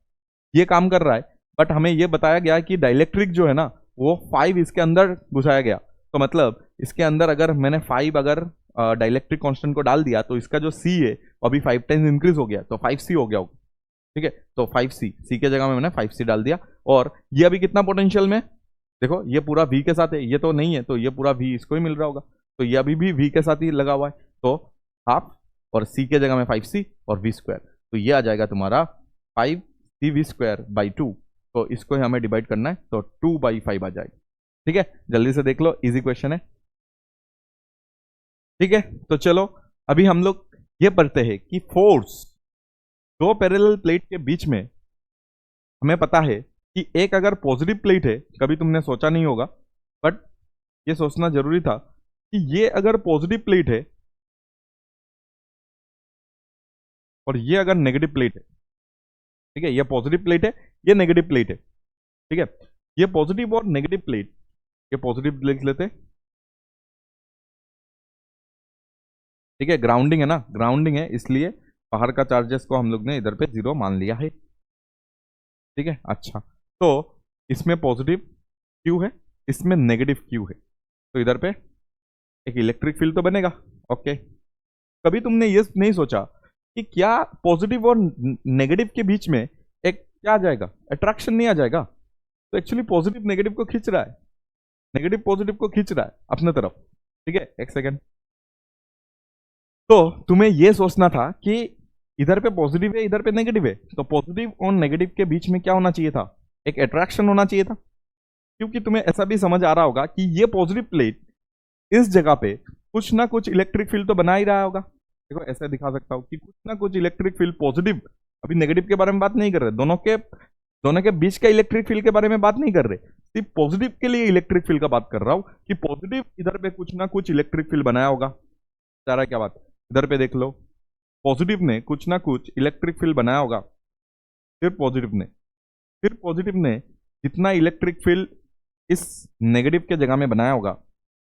ये काम कर रहा है, बट हमें ये बताया गया कि डाइलेक्ट्रिक जो है ना वो 5 इसके अंदर घुसाया गया, तो मतलब इसके अंदर अगर मैंने 5 अगर डाइलेक्ट्रिक कांस्टेंट को डाल दिया तो इसका जो सी है वो अभी 5 टाइम्स इंक्रीज हो गया, तो 5C हो गया होगा, ठीक है। तो 5C, सी के जगह में मैंने 5C डाल दिया, और ये अभी कितना पोटेंशियल में, देखो ये पूरा V के साथ है, ये तो नहीं है, तो ये पूरा V इसको ही मिल रहा होगा, तो ये अभी भी V के साथ ही लगा हुआ है, तो हाफ, और C के जगह में 5C और V स्क्वायर, तो ये आ जाएगा तुम्हारा 5CV²/2, तो इसको हमें डिवाइड करना है, तो 2/5 आ जाएगा, ठीक है। जल्दी से देख लो, इजी क्वेश्चन है, ठीक है। तो चलो अभी हम लोग ये पढ़ते हैं कि फोर्स दो पैरेलल प्लेट के बीच में, हमें पता है कि एक अगर पॉजिटिव प्लेट है, कभी तुमने सोचा नहीं होगा बट ये सोचना जरूरी था कि ये अगर पॉजिटिव प्लेट है और ये अगर नेगेटिव प्लेट है, ठीक है, ये पॉजिटिव प्लेट है, ये नेगेटिव प्लेट है, ठीक है, ये पॉजिटिव और नेगेटिव प्लेट, ये पॉजिटिव लिख लेते, ठीक है, ग्राउंडिंग है ना, ग्राउंडिंग है, इसलिए बाहर का चार्जेस को हम लोग ने इधर पे 0 मान लिया है, ठीक है। अच्छा, तो इसमें पॉजिटिव क्यू है, इसमें नेगेटिव क्यू है, तो इधर पे एक इलेक्ट्रिक फील्ड तो बनेगा, ओके। कभी तुमने ये नहीं सोचा कि क्या पॉजिटिव और नेगेटिव के बीच में एक क्या आ जाएगा, अट्रैक्शन नहीं आ जाएगा, तो एक्चुअली पॉजिटिव नेगेटिव को खींच रहा है, नेगेटिव पॉजिटिव को खींच रहा है अपने तरफ, ठीक है। एक सेकेंड, तो तुम्हें यह सोचना था कि इधर पे पॉजिटिव है, इधर पे नेगेटिव है, तो पॉजिटिव और नेगेटिव के बीच में क्या होना चाहिए था, एक अट्रैक्शन होना चाहिए था, क्योंकि तुम्हें ऐसा भी समझ आ रहा होगा कि ये पॉजिटिव प्लेट इस जगह पे कुछ ना कुछ इलेक्ट्रिक फील्ड तो बना ही रहा होगा। देखो ऐसे दिखा सकता हूं कि कुछ ना कुछ इलेक्ट्रिक फील्ड पॉजिटिव, अभी नेगेटिव के बारे में बात नहीं कर रहे, दोनों के बीच का इलेक्ट्रिक फील्ड के बारे में बात नहीं कर रहे, सिर्फ पॉजिटिव के लिए इलेक्ट्रिक फील्ड का बात कर रहा हूं कि पॉजिटिव इधर पे कुछ ना कुछ इलेक्ट्रिक फील्ड बनाया होगा, सारा क्या बात, इधर पे देख लो, पॉजिटिव ने कुछ ना कुछ इलेक्ट्रिक फील्ड बनाया होगा, सिर्फ पॉजिटिव ने जितना इलेक्ट्रिक फील्ड इस नेगेटिव के जगह में बनाया होगा,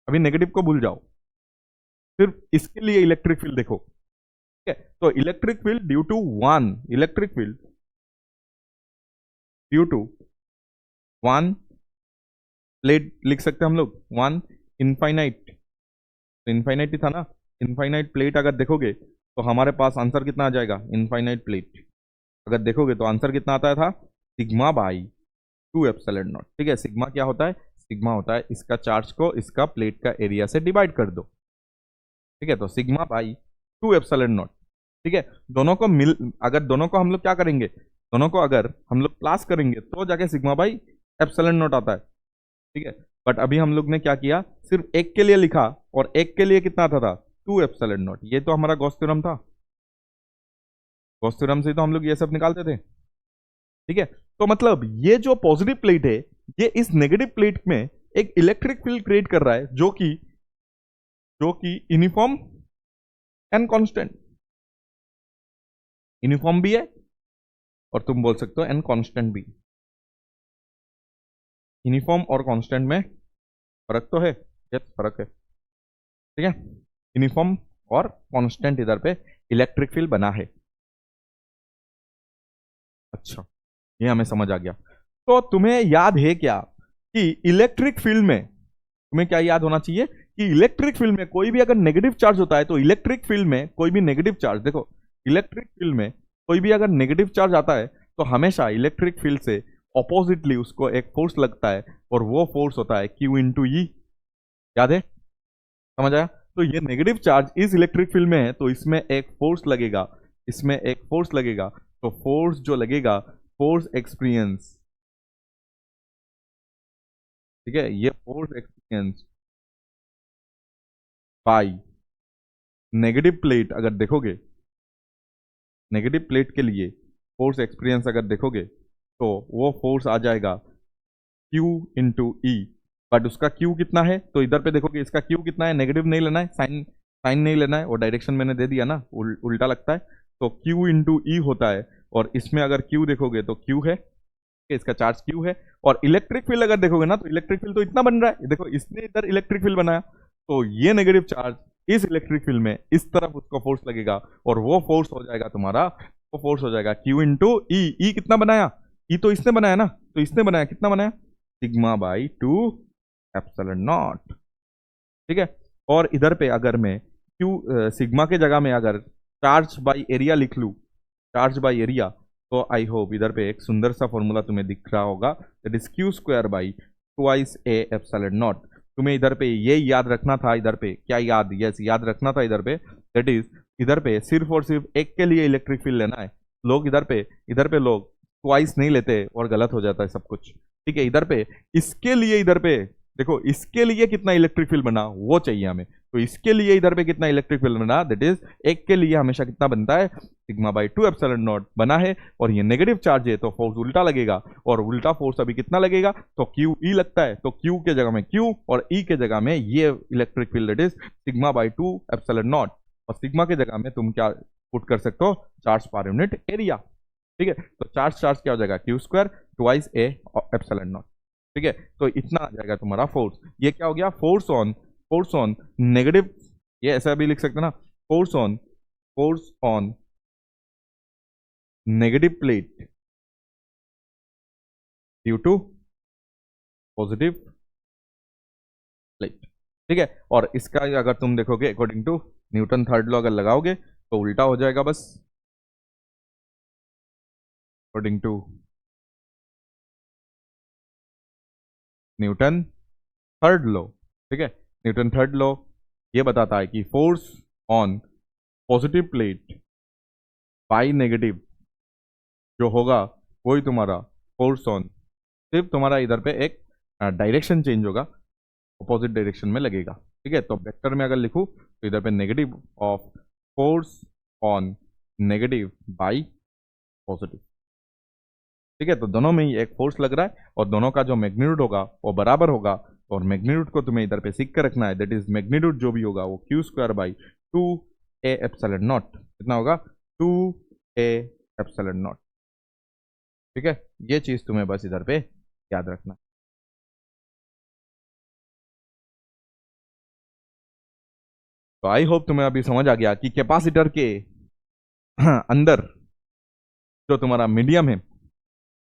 अभी नेगेटिव को भूल जाओ, सिर्फ इसके लिए इलेक्ट्रिक फील्ड देखो, ठीक है। तो electric field due to one plate लिख सकते हैं हम लोग, वन इनफाइनाइट, तो इनफाइनाइट ही था ना, इनफाइनाइट प्लेट अगर देखोगे तो हमारे पास आंसर कितना आ जाएगा, इनफाइनाइट प्लेट अगर देखोगे तो आंसर कितना आता था, σ/2ε0, ठीक है। सिग्मा क्या होता है, सिग्मा होता है इसका चार्ज को इसका प्लेट का एरिया से डिवाइड कर दो, ठीक है, तो σ/2ε0, ठीक है। दोनों को अगर दोनों को हम लोग क्या करेंगे, दोनों को अगर हम लोग प्लस करेंगे तो जाके σ/ε0 आता है, ठीक है। बट अभी हम लोग ने क्या किया, सिर्फ एक के लिए लिखा और एक के लिए कितना था 2ε0, ये तो हमारा गॉस थ्योरम था, गॉस थ्योरम से तो हम लोग ये सब निकालते थे, ठीक है। तो मतलब ये जो पॉजिटिव प्लेट है ये इस नेगेटिव प्लेट में एक इलेक्ट्रिक फील्ड क्रिएट कर रहा है जो कि यूनिफॉर्म एंड कांस्टेंट, यूनिफॉर्म भी है और तुम बोल सकते हो एन कांस्टेंट भी। यूनिफॉर्म और कांस्टेंट में फर्क तो है, यस फर्क है, ठीक है। यूनिफॉर्म और कांस्टेंट इधर पे इलेक्ट्रिक फील्ड बना है। अच्छा, ये हमें समझ आ गया। तो तुम्हें याद है क्या कि इलेक्ट्रिक फील्ड में तुम्हें क्या याद होना चाहिए कि इलेक्ट्रिक फील्ड में कोई भी अगर नेगेटिव चार्ज होता है तो इलेक्ट्रिक फील्ड में कोई भी नेगेटिव चार्ज, देखो इलेक्ट्रिक फील्ड में कोई भी अगर नेगेटिव चार्ज आता है तो हमेशा इलेक्ट्रिक फील्ड से ऑपोजिटली उसको एक फोर्स लगता है और वो फोर्स होता है Q इंटू ई। याद है, समझ आया? तो ये नेगेटिव चार्ज इस इलेक्ट्रिक फील्ड में है तो इसमें एक फोर्स लगेगा, इसमें एक फोर्स लगेगा, तो फोर्स जो लगेगा, फोर्स एक्सपीरियंस, ठीक है, ये force experience by negative plate. अगर देखोगे नेगेटिव प्लेट के लिए फोर्स एक्सपीरियंस अगर देखोगे तो वो फोर्स आ जाएगा Q इंटू ई। बट उसका Q कितना है तो इधर पे देखोगे इसका Q कितना है, नेगेटिव नहीं लेना है, साइन साइन नहीं लेना है, वो डायरेक्शन मैंने दे दिया ना, उल्टा लगता है, तो Q इंटू ई होता है। और इसमें अगर Q देखोगे तो Q है, इसका चार्ज Q है। और इलेक्ट्रिक फील्ड अगर देखोगे ना तो इलेक्ट्रिक फील्ड तो इतना बन रहा है, देखो इसने इधर इलेक्ट्रिक फील्ड बनाया, तो ये नेगेटिव चार्ज इस इलेक्ट्रिक फील्ड में इस तरफ उसको फोर्स लगेगा और वो फोर्स हो जाएगा तुम्हारा, वो फोर्स हो जाएगा Q इंटू ई। ई कितना बनाया, ई तो इसने बनाया ना, तो इसने बनाया कितना बनाया, सिग्मा बाई 2 एप्सिलॉन नॉट, ठीक है। और इधर पे अगर मैं Q सिग्मा के जगह में अगर चार्ज बाई एरिया लिख लूँ, चार्ज बाई एरिया, तो आई होप इधर पे एक सुंदर सा फॉर्मूला तुम्हें दिख रहा होगा, that is Q square by twice A epsilon not. तुम्हें इधर पे ये याद रखना था, इधर पे क्या याद, यस याद रखना था इधर पे, दैट इज इधर पे सिर्फ और सिर्फ एक के लिए इलेक्ट्रिक फील्ड लेना है। लोग इधर पे लोग ट्वाइस नहीं लेते और गलत हो जाता है सब कुछ, ठीक है। इधर पे इसके लिए, इधर पे देखो इसके लिए कितना इलेक्ट्रिक फील्ड बना वो चाहिए हमें, तो इसके लिए इधर पे कितना इलेक्ट्रिक फील्ड बना, दैट इज एक के लिए हमेशा कितना बनता है, सिग्मा बाई 2 एप्सिलॉन नॉट बना है। और ये नेगेटिव चार्ज है तो फोर्स उल्टा लगेगा, और उल्टा फोर्स अभी कितना लगेगा, तो Q E लगता है, तो Q के जगह में Q और E के जगह में ये electric field that is sigma by 2 epsilon naught. और सिग्मा के जगह में तुम क्या पुट कर सकते हो, चार्ज पर यूनिट एरिया, ठीक है। तो चार्ज चार्ज क्या हो जाएगा, Q square twice A epsilon naught, ठीक है। तो इतना आ जाएगा तुम्हारा फोर्स। ये क्या हो गया, फोर्स ऑन नेगेटिव, ये ऐसा भी लिख सकते ना, force on negative plate due to positive plate, ठीक है। और इसका अगर तुम देखोगे according to Newton third law अगर लगाओगे तो उल्टा हो जाएगा बस, according to Newton third law, ठीक है। न्यूटन थर्ड लॉ ये बताता है कि force on positive plate by negative जो होगा वही तुम्हारा फोर्स ऑन, सिर्फ तुम्हारा इधर पे एक डायरेक्शन चेंज होगा, अपोजिट डायरेक्शन में लगेगा, ठीक है। तो वेक्टर में अगर लिखूं तो इधर पे negative of force on negative by positive, ठीक है। तो दोनों में ही एक फोर्स लग रहा है और दोनों का जो मैग्नीट्यूड होगा वो बराबर होगा, और मैग्नीट्यूड को तुम्हें इधर पे सीख कर रखना है, दैट इज मैग्नीट्यूड जो भी होगा वो Q square by 2 A epsilon not, कितना होगा 2 ए एप्सिलॉन नॉट, ठीक है। ये चीज तुम्हें बस इधर पे याद रखना। तो आई होप तुम्हें अभी समझ आ गया कि कैपेसिटर के अंदर जो तुम्हारा मीडियम है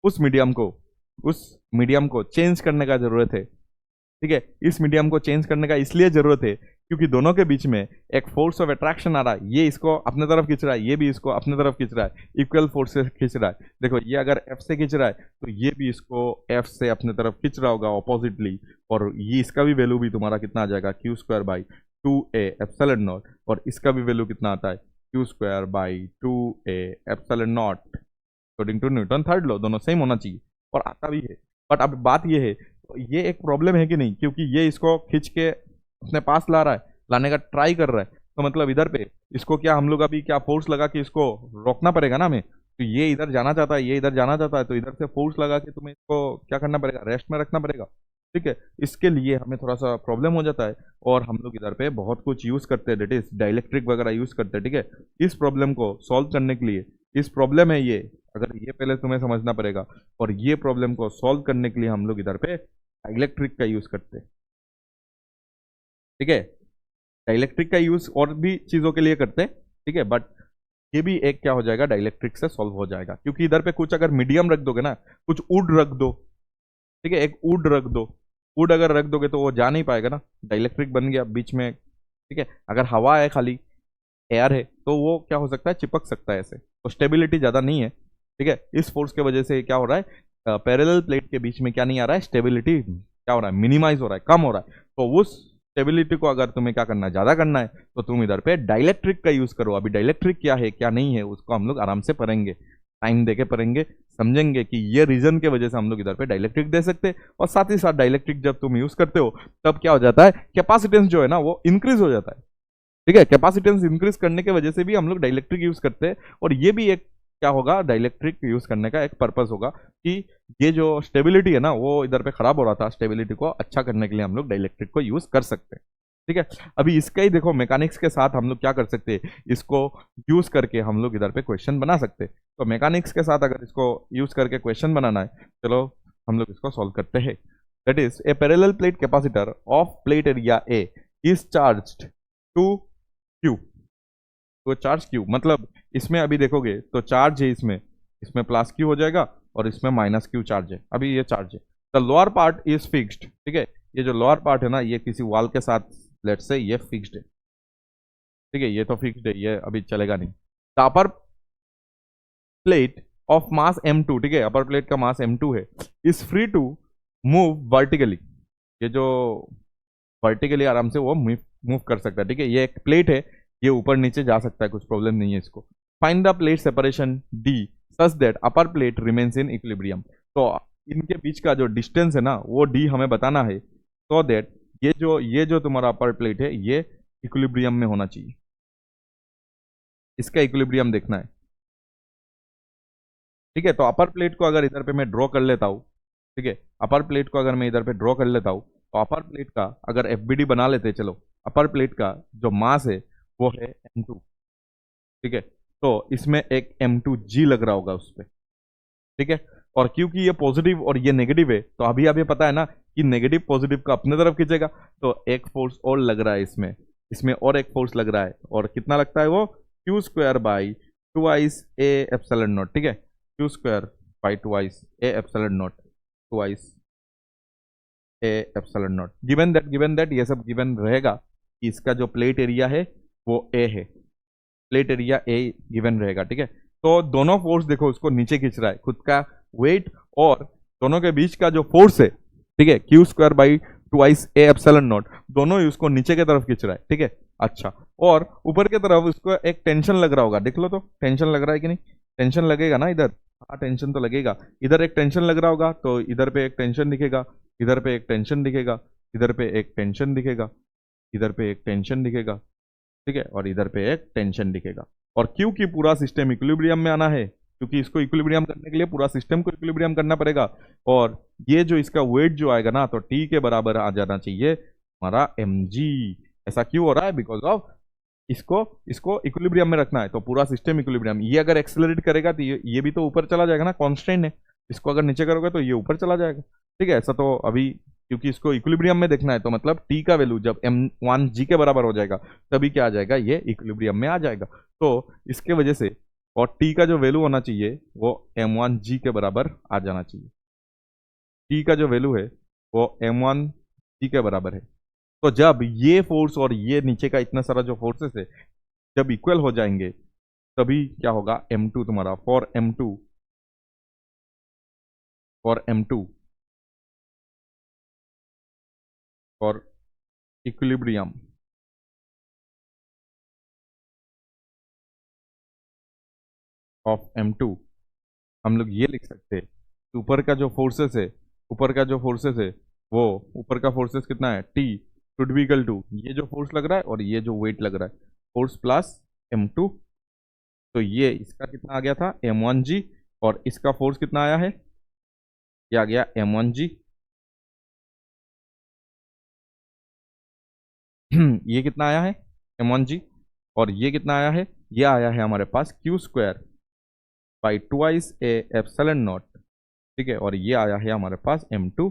उस मीडियम को चेंज करने का जरूरत है, ठीक है। इस मीडियम को चेंज करने का इसलिए जरूरत है क्योंकि दोनों के बीच में एक फोर्स ऑफ अट्रैक्शन आ रहा है, ये इसको अपने तरफ खींच रहा है, ये भी इसको अपने तरफ खींच रहा है, इक्वल फोर्स से खींच रहा है। देखो ये अगर F से खींच रहा है तो ये भी इसको F से अपने तरफ खींच रहा होगा ऑपोजिटली, और ये इसका भी वैल्यू भी तुम्हारा कितना आ जाएगा, Q square by 2 A epsilon naught, और इसका भी वैल्यू कितना आता है, Q square by 2 A epsilon naught, according to Newton third law. दोनों सेम होना चाहिए और आता भी है। बट अब बात ये है, तो ये एक प्रॉब्लम है कि नहीं, क्योंकि ये इसको खींच के अपने पास ला रहा है, लाने का ट्राई कर रहा है, तो मतलब इधर पे इसको क्या हम लोग अभी क्या फोर्स लगा के इसको रोकना पड़ेगा ना हमें। तो ये इधर जाना चाहता है, ये इधर जाना चाहता है, तो इधर से फोर्स लगा के तुम्हें इसको क्या करना पड़ेगा, रेस्ट में रखना पड़ेगा, ठीक है। इसके लिए हमें थोड़ा सा प्रॉब्लम हो जाता है और हम लोग इधर पे बहुत कुछ यूज करते हैं, दैट इज डाइलेक्ट्रिक वगैरह यूज करते हैं, ठीक है। इस प्रॉब्लम को सॉल्व करने के लिए, इस प्रॉब्लम है ये अगर ये पहले तुम्हें समझना पड़ेगा। और ये प्रॉब्लम को सॉल्व करने के लिए हम लोग इधर पे इलेक्ट्रिक का यूज करते हैं। ठीक है, डाइलेक्ट्रिक का यूज और भी चीजों के लिए करते हैं। ठीक है, बट ये भी एक क्या हो जाएगा, डाइलेक्ट्रिक से सॉल्व हो जाएगा, क्योंकि इधर पे कुछ अगर मीडियम रख दोगे ना, कुछ वुड रख दो। ठीक है, एक वुड रख दो। वुड अगर रख दोगे तो वो जा नहीं पाएगा ना, डाइलेक्ट्रिक बन गया बीच में। ठीक है, अगर हवा है खाली, एयर है, तो वो क्या हो सकता है, चिपक सकता है ऐसे, तो स्टेबिलिटी ज़्यादा नहीं है। ठीक है, इस फोर्स के वजह से क्या हो रहा है, पैरेलल प्लेट के बीच में क्या नहीं आ रहा है, स्टेबिलिटी क्या हो रहा है, मिनिमाइज हो रहा है, कम हो रहा है। तो उस स्टेबिलिटी को अगर तुम्हें क्या करना है, ज़्यादा करना है, तो तुम इधर पे डाइलेक्ट्रिक का यूज़ करो। अभी डाइलेक्ट्रिक क्या है क्या नहीं है उसको हम लोग आराम से पढ़ेंगे, टाइम देके पढ़ेंगे, समझेंगे कि ये रीजन के वजह से हम लोग इधर पे डाइलेक्ट्रिक दे सकते हैं। और साथ ही साथ डाइलेक्ट्रिक जब तुम यूज करते हो तब क्या हो जाता है, कैपेसिटेंस जो है ना वो इंक्रीज हो जाता है। ठीक है, कैपेसिटेंस इंक्रीज करने की वजह से भी हम लोग डाइलेक्ट्रिक यूज करते हैं। और ये भी एक क्या होगा, डाइलेक्ट्रिक यूज करने का एक पर्पस होगा कि ये जो स्टेबिलिटी है ना वो इधर पे खराब हो रहा था, स्टेबिलिटी को अच्छा करने के लिए हम लोग डाइलेक्ट्रिक को यूज कर सकते हैं। ठीक है, अभी इसका ही देखो, मैकेनिक्स के साथ हम लोग क्या कर सकते हैं, इसको यूज करके हम लोग इधर पे क्वेश्चन बना सकते हैं। तो मैकेनिक्स के साथ अगर इसको यूज करके क्वेश्चन बनाना है, चलो हम लोग इसको सॉल्व करते हैं। That is a parallel plate capacitor of plate area A is charged to Q. तो चार्ज क्यू मतलब इसमें अभी देखोगे तो चार्ज है, इसमें इसमें प्लस क्यू हो जाएगा और इसमें माइनस क्यू चार्ज है। अभी ये चार्ज है, the lower part is fixed. ठीक है, ये जो लोअर पार्ट है ना ये किसी वॉल के साथ, लेट से ये फिक्स्ड है। ठीक है, ये तो फिक्स्ड है, ये अभी चलेगा नहीं। The upper plate of mass m2, ठीक है, अपर प्लेट का मास m2 है, is free to move vertically. ये जो वर्टिकली आराम से वो मूव कर सकता है। ठीक है, ये एक प्लेट है, ये ऊपर नीचे जा सकता है, कुछ प्रॉब्लम नहीं है इसको। Find the plate separation D such that upper plate remains in equilibrium. तो इनके बीच का जो डिस्टेंस है ना वो डी हमें बताना है, सो दैट ये जो तुम्हारा अपर प्लेट है ये इक्विलिब्रियम में होना चाहिए। इसका इक्विलिब्रियम देखना है। ठीक है, तो अपर प्लेट को अगर इधर पे मैं ड्रॉ कर लेता हूँ, ठीक है, अपर प्लेट को अगर मैं इधर पे ड्रॉ कर लेता हूँ, तो अपर प्लेट का अगर एफबीडी बना लेते हैं, चलो अपर प्लेट का जो मास है वो है m2। ठीक है, तो इसमें एक m2g लग रहा होगा उस पर। ठीक है, और क्योंकि ये पॉजिटिव और ये नेगेटिव है, तो अभी अभी पता है ना कि नेगेटिव पॉजिटिव को अपने तरफ खींचेगा, तो एक फोर्स और लग रहा है इसमें, इसमें और एक फोर्स लग रहा है, और कितना लगता है वो, Q square by twice A epsilon naught. ठीक है, Q square by twice A epsilon not, twice A epsilon not. Given that ये सब गिवन रहेगा कि इसका जो प्लेट एरिया है वो ए है, प्लेट एरिया ए गिवन रहेगा। ठीक है, तो दोनों फोर्स देखो उसको नीचे खींच रहा है, खुद का वेट और दोनों के बीच का जो फोर्स है, ठीक है, Q square by twice A epsilon not, दोनों ही उसको नीचे की तरफ खींच रहा है। ठीक है, अच्छा, और ऊपर की तरफ उसको एक टेंशन लग रहा होगा, देख लो तो टेंशन लग रहा है कि नहीं, टेंशन लगेगा ना इधर, हाँ टेंशन तो लगेगा। इधर एक टेंशन लग रहा होगा तो इधर पे एक टेंशन दिखेगा, इधर पे एक टेंशन दिखेगा, इधर पे एक टेंशन दिखेगा, इधर पे एक टेंशन दिखेगा। ठीक है, और इधर पे एक टेंशन दिखेगा। और क्योंकि पूरा सिस्टम इक्विलिब्रियम में आना है, क्योंकि इसको इक्विलिब्रियम करने के लिए पूरा सिस्टम को इक्विलिब्रियम करना पड़ेगा, और ये जो इसका वेट जो आएगा ना तो टी के बराबर आ जाना चाहिए हमारा mg। ऐसा क्यों हो रहा है, बिकॉज ऑफ इसको इसको इक्विलिब्रियम में रखना है, तो पूरा सिस्टम इक्विलिब्रियम। ये अगर एक्सेलरेट करेगा तो ये भी तो ऊपर चला जाएगा ना, कांस्टेंट है, इसको अगर नीचे करोगे तो ये ऊपर चला जाएगा। ठीक है, ऐसा तो अभी क्योंकि इसको इक्विलिब्रियम में देखना है, तो मतलब टी का वैल्यू जब m1g के बराबर हो जाएगा तभी क्या आ जाएगा, ये इक्विलिब्रियम में आ जाएगा। तो इसके वजह से, और टी का जो वैल्यू होना चाहिए वो m1g के बराबर आ जाना चाहिए। टी का जो वैल्यू है वो m1g के बराबर है। तो जब ये फोर्स और ये नीचे का इतना सारा जो फोर्सेस है जब इक्वल हो जाएंगे, तभी क्या होगा, m2 तुम्हारा, for m2 for equilibrium of m2, हम लोग ये लिख सकते हैं कि ऊपर का जो फोर्सेस है, ऊपर का जो फोर्सेस है वो, ऊपर का फोर्सेस कितना है, T should be equal to ये जो फोर्स लग रहा है और ये जो वेट लग रहा है, फोर्स प्लस m2। तो ये इसका कितना आ गया था, m1g, और इसका फोर्स कितना आया है, ये आ गया m1g। ये कितना आया है, m1g, और ये कितना आया है, ये आया है हमारे पास Q square by twice A epsilon naught, ठीक है, और ये आया है हमारे पास m2।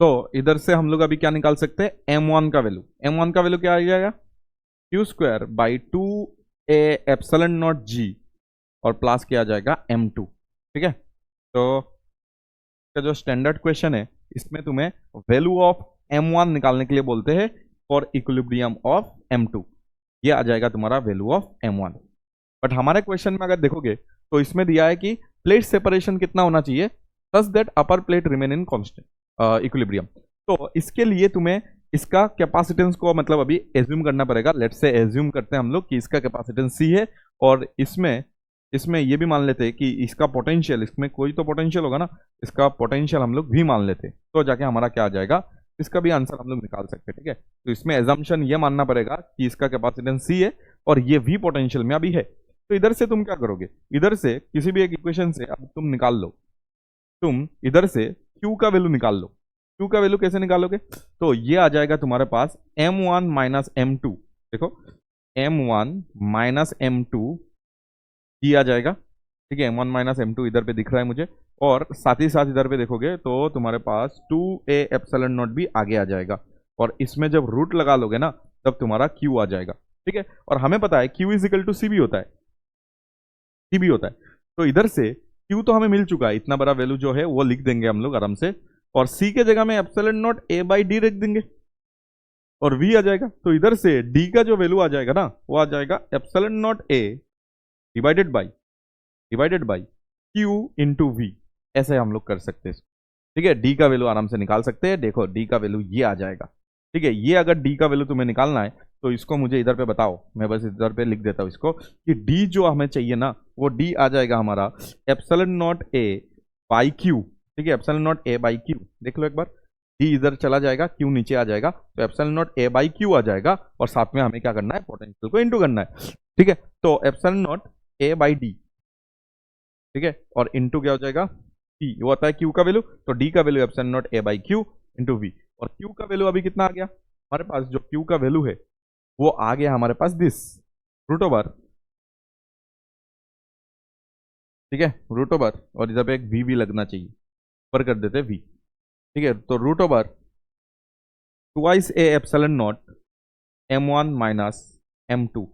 तो इधर से हम लोग अभी क्या निकाल सकते हैं, m1 का वैल्यू। m1 का वैल्यू क्या आ जाएगा, Q square by 2a epsilon not g, और प्लस क्या आ जाएगा m2, ठीक है। तो जो स्टैंडर्ड क्वेश्चन है इसमें तुम्हें वैल्यू ऑफ m1 निकालने के लिए बोलते हैं फॉर इक्विलिब्रियम ऑफ m2, ये आ जाएगा तुम्हारा वैल्यू ऑफ m1। बट हमारे क्वेश्चन में अगर देखोगे तो इसमें दिया है कि प्लेट सेपरेशन कितना होना चाहिए, such that upper plate remain in constant equilibrium. तो इसके लिए तुम्हें इसका कैपेसिटेंस को मतलब अभी एज्यूम करना पड़ेगा। लेट्स से एज्यूम करते हैं हम लोग कि इसका कैपेसिटेंस C है, और इसमें ये भी मान लेते हैं कि इसका पोटेंशियल, इसमें कोई तो पोटेंशियल होगा ना, इसका पोटेंशियल हम लोग भी मान लेते हैं, तो जाके हमारा क्या आ जाएगा, इसका भी आंसर हम लोग निकाल सकते हैं, ठीक है। तो इसमें एजम्पशन ये मानना पड़ेगा कि इसका कैपेसिटेंस C है और ये V पोटेंशियल में अभी है। तो इधर से तुम क्या करोगे, इधर से किसी भी एक इक्वेशन से अब तुम निकाल लो, तुम इधर से Q का वैल्यू निकाल लो। Q का वैल्यू कैसे निकालोगे, तो ये आ जाएगा तुम्हारे पास m1 माइनस m2, देखो m1 माइनस m2 ही आ जाएगा, ठीक है। m1 माइनस m2 इधर पे दिख रहा है मुझे, और साथ ही साथ इधर पे देखोगे तो तुम्हारे पास 2a एप्सिलॉन नॉट भी आगे आ जाएगा, और इसमें जब रूट लगा लोगे ना तब तुम्हारा Q आ जाएगा, ठीक है। और हमें पता है Q is equal to C भी होता है, C भी होता है। तो इधर से Q तो हमें मिल चुका है, इतना बड़ा वैल्यू जो है वो लिख देंगे हम लोग आराम से, और C के जगह में epsilon naught a by D रख देंगे और V आ जाएगा। तो इधर से D का जो वैल्यू आ जाएगा ना वो आ जाएगा epsilon naught a divided by Q into V, ऐसे हम लोग कर सकते हैं, ठीक है। D का वैल्यू आराम से निकाल सकते हैं, देखो D का वैल्यू ये आ जाएगा, ठीक है। ये अगर D का वैल्यू तुम्हें निकालना है तो इसको मुझे इधर पे बताओ, मैं बस इधर पे लिख देता हूँ इसको कि D जो हमें चाहिए ना वो D आ जाएगा हमारा epsilon naught a by Q, ठीक है। Epsilon naught a by Q देख लो एक बार, D इधर चला जाएगा, Q नीचे आ जाएगा, तो epsilon naught a by Q आ जाएगा, और साथ में हमें क्या करना है, पोटेंशियल को इंटू करना है, ठीक है। तो epsilon naught a by D, ठीक है, और इंटू क्या हो जाएगा P, वो आता है Q का वैल्यू, तो D का value epsilon naught a by Q into V, और Q का वैल्यू अभी कितना आ गया हमारे पास, जो Q का वैल्यू है वो आ गया हमारे पास दिस रूट ओवर, ठीक है, रूट ओवर, और इधर पे एक V भी लगना चाहिए, ऊपर कर देते V, ठीक है। तो root over twice a epsilon naught m1 minus m2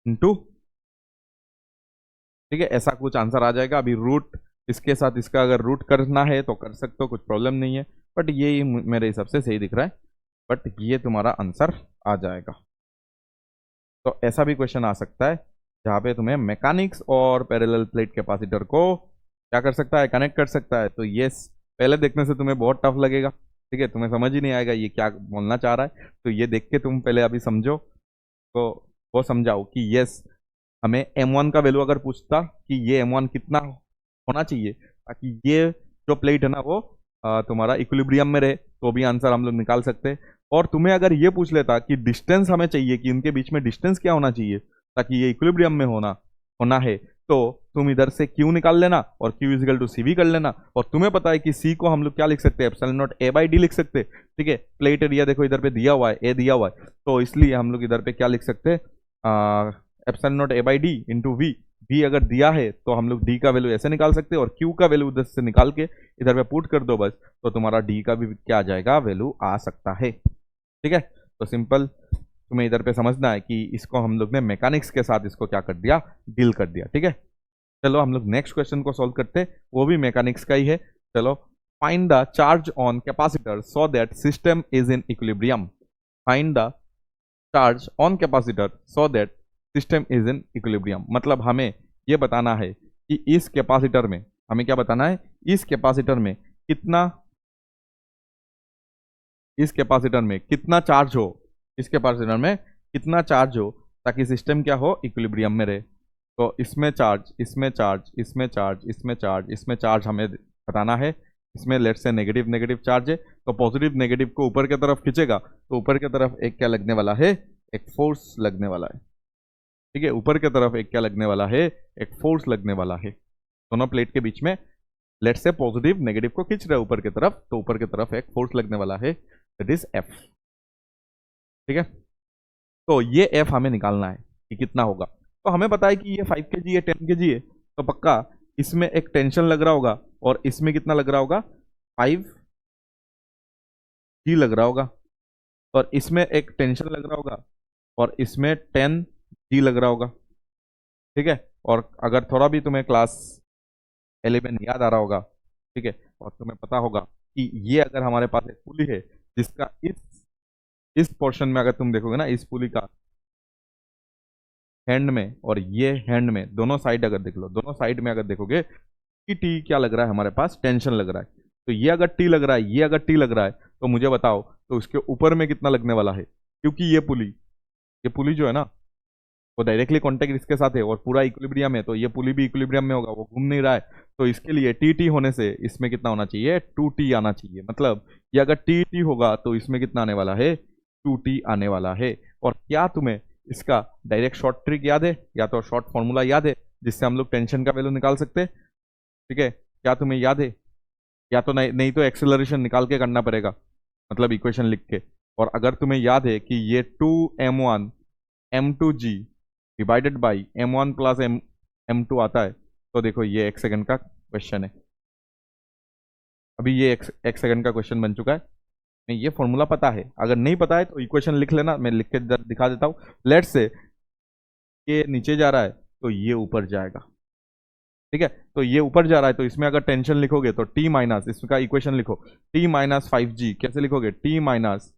into, ठीक है, ऐसा कुछ आंसर आ जाएगा। अभी रूट इसके साथ इसका अगर रूट करना है तो कर सकते हो, कुछ प्रॉब्लम नहीं है, बट ये मेरे हिसाब से सही दिख रहा है, बट ये तुम्हारा आंसर आ जाएगा। तो ऐसा भी क्वेश्चन आ सकता है जहाँ पे तुम्हें मैकेनिक्स और पैरेलल प्लेट कैपेसिटर को क्या कर सकता है, कनेक्ट कर सकता है। तो ये पहले देखने से तुम्हें बहुत टफ लगेगा, ठीक है, तुम्हें समझ ही नहीं आएगा ये क्या बोलना चाह रहा है। तो ये देख के तुम पहले अभी समझो, तो वो समझाओ कि यस, हमें m1 का वैल्यू अगर पूछता कि ये m1 कितना होना चाहिए ताकि ये जो प्लेट है ना वो तुम्हारा इक्विलिब्रियम में रहे, तो भी आंसर हम लोग निकाल सकते हैं। और तुम्हें अगर ये पूछ लेता कि डिस्टेंस हमें चाहिए कि इनके बीच में डिस्टेंस क्या होना चाहिए ताकि ये इक्विलिब्रियम में होना है, तो तुम इधर से Q निकाल लेना और Q इजिकल टू CV कर लेना। और तुम्हें पता है कि C को हम लोग क्या लिख सकते हैं, epsilon naught a by D लिख सकते हैं, ठीक है। प्लेट एरिया देखो इधर पे दिया हुआ है, a दिया हुआ है, तो इसलिए हम लोग इधर पे क्या लिख सकते हैं, epsilon naught a by D into V अगर दिया है तो हम लोग D का वैल्यू ऐसे निकाल सकते हैं, और Q का वैल्यू उधर से निकाल के इधर पे पुट कर दो बस, तो तुम्हारा D का भी क्या आ जाएगा, वैल्यू आ सकता है, ठीक है। तो सिंपल तुम्हें इधर पे समझना है कि इसको हम लोग ने मैकेनिक्स के साथ इसको क्या कर दिया, डील कर दिया, ठीक है। चलो हम लोग नेक्स्ट क्वेश्चन को सॉल्व करते हैं, वो भी मैकेनिक्स का ही है। चलो, find the charge on capacitor so that system is in equilibrium. Find the charge on capacitor so that system is in equilibrium, मतलब हमें ये बताना है कि इस कैपेसिटर में, हमें क्या बताना है, इस कैपेसिटर में कितना चार्ज हो, इस कैपेसिटर में कितना चार्ज हो ताकि सिस्टम क्या हो, इक्विलिब्रियम में रहे। तो इसमें चार्ज, इसमें चार्ज, इसमें चार्ज, इसमें चार्ज, इसमें चार्ज हमें बताना है। इसमें लेट से नेगेटिव नेगेटिव चार्ज है, तो पॉजिटिव नेगेटिव को ऊपर की तरफ खींचेगा तो ऊपर की तरफ एक क्या लगने वाला है, एक फोर्स लगने वाला है, ठीक है। ऊपर की तरफ एक क्या लगने वाला है, एक फोर्स लगने वाला है। दोनों प्लेट के बीच में लेट से पॉजिटिव नेगेटिव को खींच रहा है ऊपर की तरफ, तो ऊपर की तरफ एक फोर्स लगने वाला है, दैट इज F, ठीक है। तो ये F हमें निकालना है कि कितना होगा। तो हमें पता है कि ये 5 kg है, 10 kg है, तो पक्का इसमें एक टेंशन लग रहा होगा और इसमें कितना लग रहा होगा, 5G लग रहा होगा, और इसमें एक टेंशन लग रहा होगा और इसमें 10G लग रहा होगा। ठीक है, और अगर थोड़ा भी तुम्हें क्लास 11 याद आ रहा होगा, ठीक है, और तुम्हें पता होगा कि ये अगर हमारे पास एक पुली है जिसका इस पोर्शन में अगर तुम देखोगे ना, इस पुली का हैंड में और ये हैंड में, दोनों साइड अगर देख लो, दोनों साइड में अगर देखोगे कि टी क्या लग रहा है हमारे पास, टेंशन लग रहा है। तो ये अगर टी लग रहा है, ये अगर टी लग रहा है, तो मुझे बताओ तो उसके ऊपर में कितना लगने वाला है, क्योंकि ये पुली जो है ना वो डायरेक्टली कॉन्टेक्ट इसके साथ है और पूरा इक्विलिब्रियम है, तो ये पुली भी इक्विलिब्रियम में होगा, वो घूम नहीं रहा है। तो इसके लिए टी टी होने से इसमें कितना होना चाहिए, 2T आना चाहिए। मतलब ये अगर टी टी होगा तो इसमें कितना आने वाला है, 2T आने वाला है। और क्या तुम्हें इसका डायरेक्ट शॉर्ट ट्रिक याद है, या तो शॉर्ट फॉर्मूला याद है जिससे हम लोग टेंशन का वैल्यू निकाल सकते हैं? ठीक है, क्या तुम्हें याद है? या तो नहीं तो एक्सेलरेशन निकाल के करना पड़ेगा, मतलब इक्वेशन लिख के। और अगर तुम्हें याद है कि ये 2m1 m2g divided by m1 plus m2 आता है, तो देखो ये 1 सेकंड का क्वेश्चन है। अभी ये एक सेकंड का क्वेश्चन बन चुका है। नहीं, ये फॉर्मूला पता है, अगर नहीं पता है तो इक्वेशन लिख लेना, मैं लिख के दिखा देता हूँ। लेट्स से ये नीचे जा रहा है तो ये ऊपर जाएगा। ठीक है, तो ये ऊपर जा रहा है तो इसमें अगर टेंशन लिखोगे तो टी माइनस, इसका इक्वेशन लिखो, टी माइनस 5G। कैसे लिखोगे, टी माइनस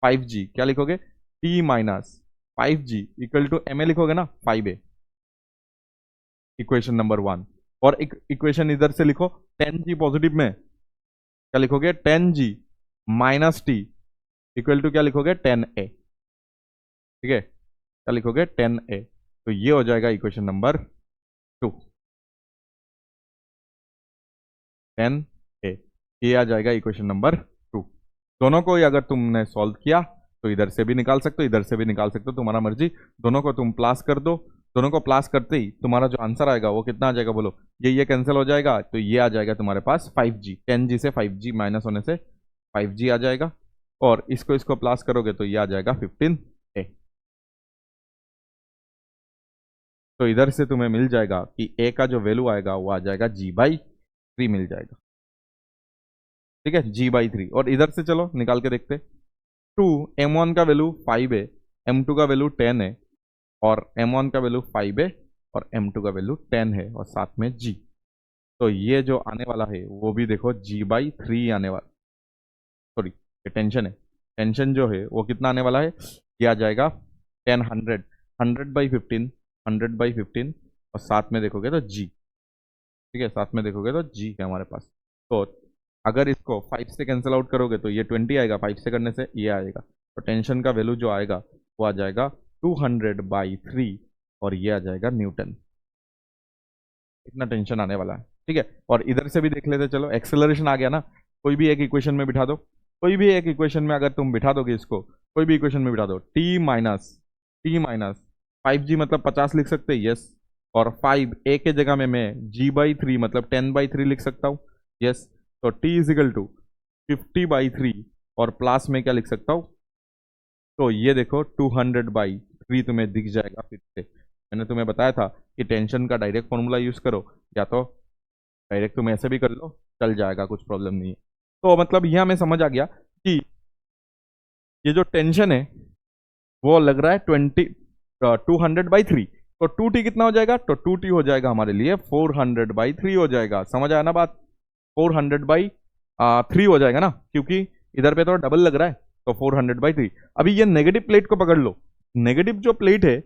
5G, क्या लिखोगे, T minus 5G equal to M A लिखोगे ना, 5A, इक्वेशन नंबर 1। और इक्वेशन इधर से लिखो 10G पॉजिटिव में, क्या लिखोगे, 10G minus T equal to क्या लिखोगे, 10A। ठीक है, क्या लिखोगे, 10A। तो ये हो जाएगा इक्वेशन नंबर 2, 10A। ये आ जाएगा इक्वेशन नंबर 2। दोनों को ही अगर तुमने सॉल्व किया तो इधर से भी निकाल सकते हो, इधर से भी निकाल सकते हो, तुम्हारा मर्जी। दोनों को तुम प्लस कर दो, दोनों को प्लस करते ही तुम्हारा जो आंसर आएगा वो कितना आ जाएगा, बोलो। ये कैंसिल हो जाएगा, तो ये आ जाएगा तुम्हारे पास 5G। 10G से 5G माइनस होने से 5G आ जाएगा, और इसको प्लस करोगे तो ये आ जाएगा 15A। तो इधर से तुम्हें मिल जाएगा कि A का जो वैल्यू आएगा वो आ जाएगा G/3 मिल जाएगा। ठीक है, G/3। और इधर से चलो निकाल के देखते। 2m1 का वैल्यू 5 है, m2 का वैल्यू 10 है, और m1 का वैल्यू 5 है और m2 का वैल्यू 10 है, और साथ में g। तो ये जो आने वाला है वो भी देखो G/3 आने वाला, सॉरी ये टेंशन है, टेंशन जो है वो कितना आने वाला है, ये आ जाएगा 10 100 100/15 100/15, और साथ में देखोगे तो g। ठीक है, साथ में देखोगे तो g है हमारे पास। तो अगर इसको 5 से कैंसिल आउट करोगे तो ये 20 आएगा, 5 से करने से ये आएगा। तो टेंशन का वैल्यू जो आएगा वो आ जाएगा 200/3, और ये आ जाएगा न्यूटन। इतना टेंशन आने वाला है। ठीक है, और इधर से भी देख लेते चलो, एक्सेलरेशन आ गया ना, कोई भी एक इक्वेशन में बिठा दो, कोई भी एक इक्वेशन में अगर तुम बिठा दोगे इसको, कोई भी इक्वेशन में बिठा दो, टी माइनस 5G मतलब 50 लिख सकते हैं, यस। और 5A के जगह में मैं G/3 मतलब 10/3 लिख सकता हूँ, यस। तो T इज इक्वल टू 50/3, और प्लस में क्या लिख सकता हूँ, तो ये देखो 200/3 तुम्हें दिख जाएगा। फिर से मैंने तुम्हें बताया था कि टेंशन का डायरेक्ट फॉर्मूला यूज करो, या तो डायरेक्ट तुम ऐसे भी कर लो, चल जाएगा, कुछ प्रॉब्लम नहीं है। तो मतलब ये हमें समझ आ गया कि ये जो टेंशन है वो लग रहा है 200/3। तो 2T कितना हो जाएगा, तो 2T हो जाएगा हमारे लिए 400/3 हो जाएगा। समझ आया ना बात, 400/3 हो जाएगा ना, क्योंकि इधर पे तो डबल लग रहा है, तो 400/3। अभी ये नेगेटिव प्लेट को पकड़ लो, नेगेटिव जो प्लेट है,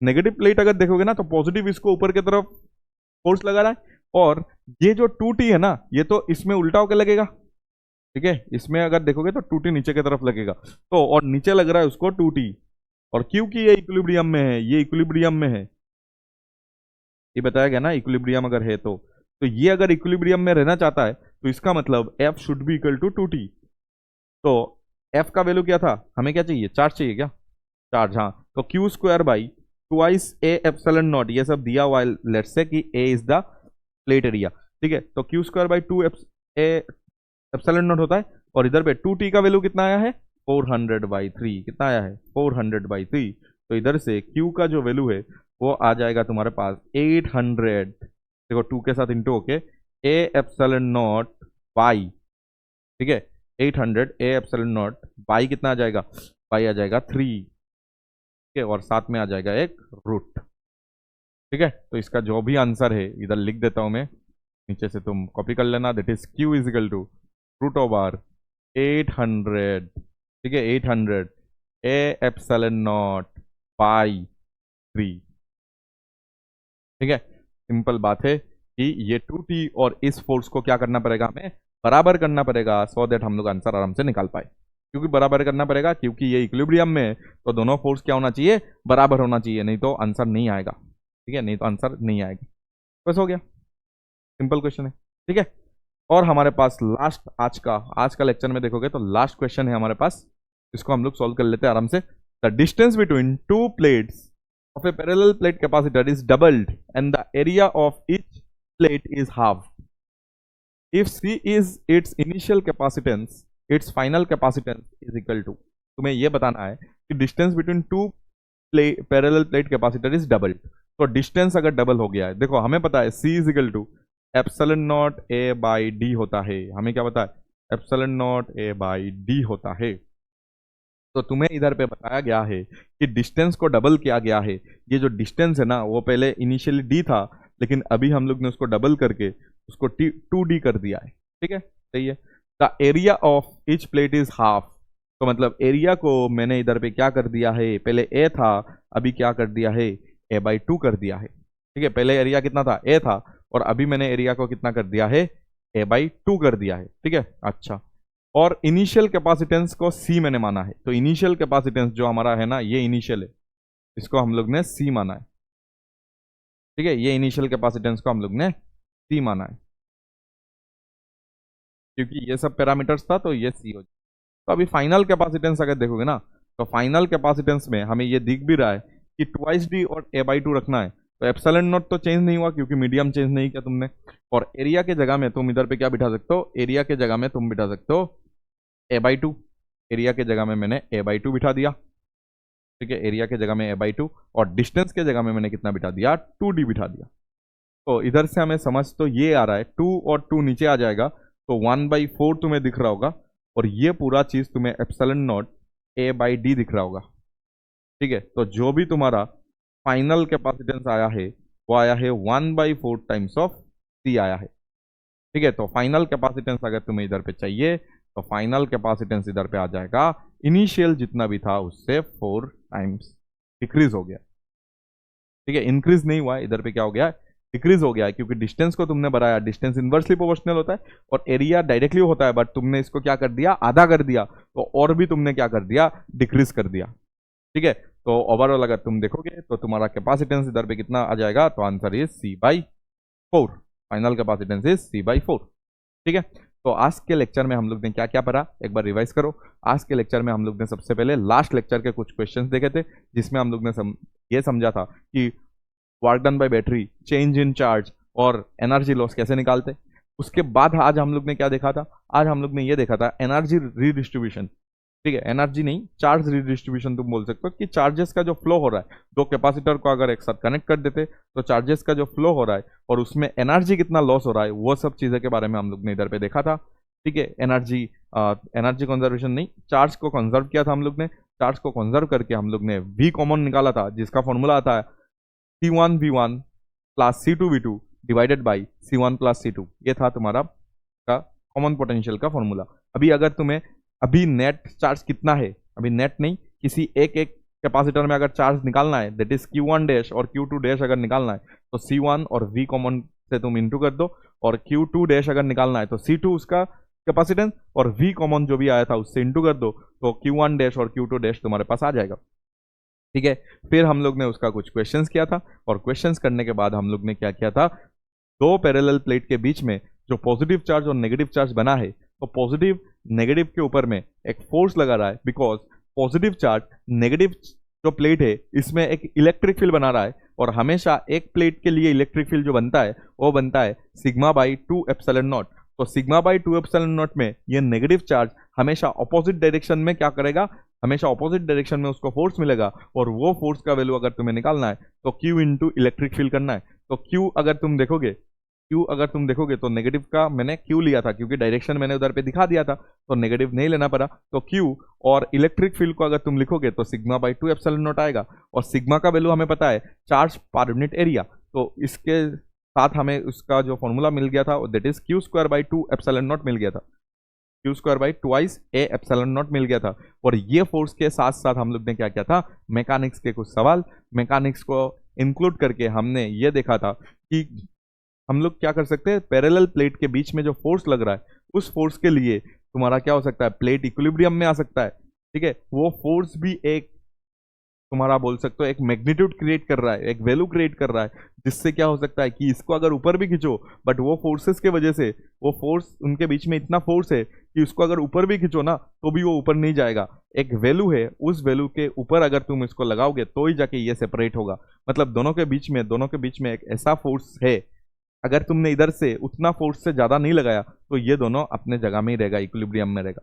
नेगेटिव प्लेट अगर देखोगे ना तो पॉजिटिव इसको ऊपर की तरफ फोर्स लगा रहा है, और ये जो 2T है ना ये तो इसमें उल्टा होकर लगेगा। ठीक है, इसमें अगर देखोगे तो 2T नीचे की तरफ लगेगा, तो और नीचे लग रहा है उसको 2T, और क्योंकि ये इक्विलिब्रियम में है, ये इक्विलिब्रियम में है, ये बताया गया ना, इक्विलिब्रियम अगर है तो ये अगर इक्विलिब्रियम में रहना चाहता है तो इसका मतलब F should be equal to 2T। तो F का वैल्यू क्या था, हमें क्या चाहिए, चार्ज चाहिए क्या, चार्ज, हाँ। तो Q² twice A epsilon not, ये सब दिया हुआ है, लेट्स से कि A is the plate area. ठीक है, तो Q²/2 A एप्सिलॉन नॉट होता है, और इधर पे 2T का वैल्यू कितना आया है, 400/3। कितना आया है, 400/3। तो इधर से Q का जो वैल्यू है वो आ जाएगा तुम्हारे पास 800, देखो 2 के साथ इंटू होके ए एप्सिलॉन नॉट वाई, ठीक है 800 ए एप्सिलॉन नॉट वाई कितना आ जाएगा, वाई आ जाएगा 3, ठीक है, और साथ में आ जाएगा एक रूट, ठीक है। तो इसका जो भी आंसर है इधर लिख देता हूं मैं, नीचे से तुम कॉपी कर लेना, that is Q is equal to root over 800, ठीक है 800 ए एप्सिलॉन नॉट बाई 3, ठीक है। सिंपल बात है कि ये 2t और इस फोर्स को क्या करना पड़ेगा, हमें बराबर करना पड़ेगा, सो दैट हम लोग आंसर आराम से निकाल पाए। क्योंकि बराबर करना पड़ेगा, क्योंकि ये इक्विलिब्रियम में है, तो दोनों फोर्स क्या होना चाहिए, बराबर होना चाहिए, नहीं तो आंसर नहीं आएगा, ठीक है, नहीं तो आंसर नहीं आएगा। बस हो गया, सिंपल क्वेश्चन है, ठीक है। और हमारे पास लास्ट आज का लेक्चर में देखोगे तो लास्ट क्वेश्चन है हमारे पास, इसको हम लोग सॉल्व कर लेते हैं आराम से। The distance between to plates of a parallel plate capacitor is doubled and the area of each plate is halved. If C is its initial capacitance, its final capacitance is equal to, तुम्हें ये बताना है कि distance between two parallel plate capacitor is doubled. तो distance अगर double हो गया है, देखो हमें पता है C is equal to epsilon naught A by D होता है, हमें क्या पता है, epsilon naught A by D होता है। तो तुम्हें इधर पे बताया गया है कि डिस्टेंस को डबल किया गया है। ये जो डिस्टेंस है ना, वो पहले इनिशियली d था, लेकिन अभी हम लोग ने उसको डबल करके उसको 2d कर दिया है, ठीक है, सही है। The area of each plate is half, तो मतलब एरिया को मैंने इधर पे क्या कर दिया है, पहले a था, अभी क्या कर दिया है, a/2 कर दिया है, ठीक है। पहले एरिया कितना था, a था, और अभी मैंने एरिया को कितना कर दिया है, a/2 कर दिया है, ठीक है। अच्छा, और इनिशियल कैपेसिटेंस को C मैंने माना है, तो इनिशियल कैपेसिटेंस जो हमारा है ना, ये इनिशियल है, इसको हम लोग ने C माना है, ठीक है। ये इनिशियल कैपेसिटेंस को हम लोग ने C माना है, क्योंकि ये सब पैरामीटर्स था, तो ये C हो जाए। तो अभी फाइनल कैपेसिटेंस अगर देखोगे ना, तो फाइनल कैपेसिटेंस में हमें ये दिख भी रहा है कि 2d और a/2 रखना है। तो एप्सिलॉन नॉट तो चेंज नहीं हुआ, क्योंकि मीडियम चेंज नहीं किया तुमने। और एरिया के जगह में तुम इधर पे क्या बिठा सकते हो, एरिया के जगह में तुम बिठा सकते हो a/2, एरिया के जगह में मैंने a/2 बिठा दिया, ठीक है, एरिया के जगह में a/2, और डिस्टेंस के जगह में मैंने कितना बिठा दिया, 2d बिठा दिया। तो इधर से हमें समझ तो ये आ रहा है, 2 और 2 नीचे आ जाएगा, तो 1/4 तुम्हें दिख रहा होगा, और ये पूरा चीज तुम्हें एप्सिलॉन नॉट a/d दिख रहा होगा, ठीक है। तो जो भी तुम्हारा फाइनल कैपेसिटेंस आया है, वो आया है 1/4 टाइम्स ऑफ C आया है, ठीक है। तो फाइनल कैपेसिटेंस अगर तुम्हें इधर पे चाहिए, तो फाइनल कैपेसिटेंस इधर पे आ जाएगा, इनिशियल जितना भी था उससे 4 टाइम्स डिक्रीज हो गया, ठीक है। इंक्रीज नहीं हुआ, इधर पे क्या हो गया, डिक्रीज हो गया है, क्योंकि डिस्टेंस को तुमने बढ़ाया, डिस्टेंस इनवर्सली प्रोपोर्शनल होता है, और एरिया डायरेक्टली होता है, बट तुमने इसको क्या कर दिया, आधा कर दिया, तो और भी तुमने क्या कर दिया, डिक्रीज कर दिया, ठीक है। तो ओवरऑल अगर तुम देखोगे तो तुम्हारा कैपेसिटेंस इधर पे कितना आ जाएगा, तो answer is C/4, final capacitance is C/4, ठीक है। तो आज के लेक्चर में हम लोग ने क्या क्या पढ़ा, एक बार रिवाइज करो। आज के लेक्चर में हम लोग ने सबसे पहले लास्ट लेक्चर के कुछ क्वेश्चंस देखे थे, जिसमें हम लोग ने ये समझा था कि work done bye battery, change in charge और एनर्जी लॉस कैसे निकालते। उसके बाद आज हम लोग ने क्या देखा था, आज हम लोग ने ये देखा था एनर्जी रीडिस्ट्रीब्यूशन, ठीक है, एनर्जी नहीं, चार्ज रीडिस्ट्रीब्यूशन तुम बोल सकते हो, कि चार्जेस का जो फ्लो हो रहा है, दो कैपेसिटर को अगर एक साथ कनेक्ट कर देते तो चार्जेस का जो फ्लो हो रहा है और उसमें एनर्जी कितना लॉस हो रहा है, वो सब चीज़ें के बारे में हम लोग ने इधर पे देखा था, ठीक है। एनर्जी कंजर्वेशन नहीं, चार्ज को कंजर्व किया था हम लोग ने, चार्ज को कंजर्व करके हम लोग ने V कॉमन निकाला था, जिसका फॉर्मूला आता है C1V1 plus C2V2 divided by C1 plus C2, ये था तुम्हारा का कॉमन पोटेंशियल का फॉर्मूला। अभी अगर तुम्हें अभी नेट चार्ज कितना है, अभी नेट नहीं, किसी एक कैपेसिटर में अगर चार्ज निकालना है, दैट इज Q1 डैश और Q2 डैश अगर निकालना है, तो C1 और V कॉमन से तुम इंटू कर दो, और Q2 डैश अगर निकालना है तो C2 उसका कैपेसिटेंस और V कॉमन जो भी आया था उससे इंटू कर दो, तो Q1 डैश और Q2 डैश तुम्हारे पास आ जाएगा, ठीक है। फिर हम लोग ने उसका कुछ क्वेश्चंस किया था, और क्वेश्चंस करने के बाद हम लोग ने क्या किया था, दो पैरेलल प्लेट के बीच में जो पॉजिटिव चार्ज और नेगेटिव चार्ज बना है, तो पॉजिटिव नेगेटिव के ऊपर में एक फोर्स लगा रहा है, बिकॉज पॉजिटिव चार्ज नेगेटिव जो प्लेट है इसमें एक इलेक्ट्रिक फील्ड बना रहा है, और हमेशा एक प्लेट के लिए इलेक्ट्रिक फील्ड जो बनता है वो बनता है σ/2 एप्सिलॉन नॉट। तो σ/2 एप्सिलॉन नॉट में ये नेगेटिव चार्ज हमेशा ऑपोजिट डायरेक्शन में क्या करेगा, हमेशा ऑपोजिट डायरेक्शन में उसको फोर्स मिलेगा, और वो फोर्स का वैल्यू अगर तुम्हें निकालना है तो क्यू इंटू इलेक्ट्रिक फील्ड करना है। तो क्यू अगर तुम देखोगे तो नेगेटिव का मैंने क्यू लिया था क्योंकि डायरेक्शन मैंने उधर पे दिखा दिया था, तो नेगेटिव नहीं लेना पड़ा। तो क्यू और इलेक्ट्रिक फील्ड को अगर तुम लिखोगे तो सिग्मा बाई 2 एप्सिलॉन नॉट आएगा, और सिग्मा का वैल्यू हमें पता है चार्ज पर यूनिट एरिया। तो इसके साथ हमें उसका जो फॉर्मूला मिल गया था that is Q square by 2 epsilon naught मिल गया था, Q square by twice A epsilon naught मिल गया था। और ये फोर्स के साथ साथ हम लोग ने क्या किया था, मैकेनिक्स के कुछ सवाल मैकेनिक्स को इंक्लूड करके हमने ये देखा था कि हम लोग क्या कर सकते हैं, पैरेलल प्लेट के बीच में जो फोर्स लग रहा है उस फोर्स के लिए तुम्हारा क्या हो सकता है, प्लेट इक्विलिब्रियम में आ सकता है। ठीक है, वो फोर्स भी एक तुम्हारा बोल सकते हो एक मैग्नीट्यूड क्रिएट कर रहा है, एक वैल्यू क्रिएट कर रहा है, जिससे क्या हो सकता है कि इसको अगर ऊपर भी खींचो, बट वो फोर्सेस के वजह से वो फोर्स उनके बीच में इतना फोर्स है कि उसको अगर ऊपर भी खींचो ना तो भी वो ऊपर नहीं जाएगा। एक वैल्यू है, उस वैल्यू के ऊपर अगर तुम इसको लगाओगे तो ही जाके ये सेपरेट होगा। मतलब दोनों के बीच में एक ऐसा फोर्स है, अगर तुमने इधर से उतना फोर्स से ज्यादा नहीं लगाया तो ये दोनों अपने जगह में ही रहेगा, इक्विलिब्रियम में रहेगा।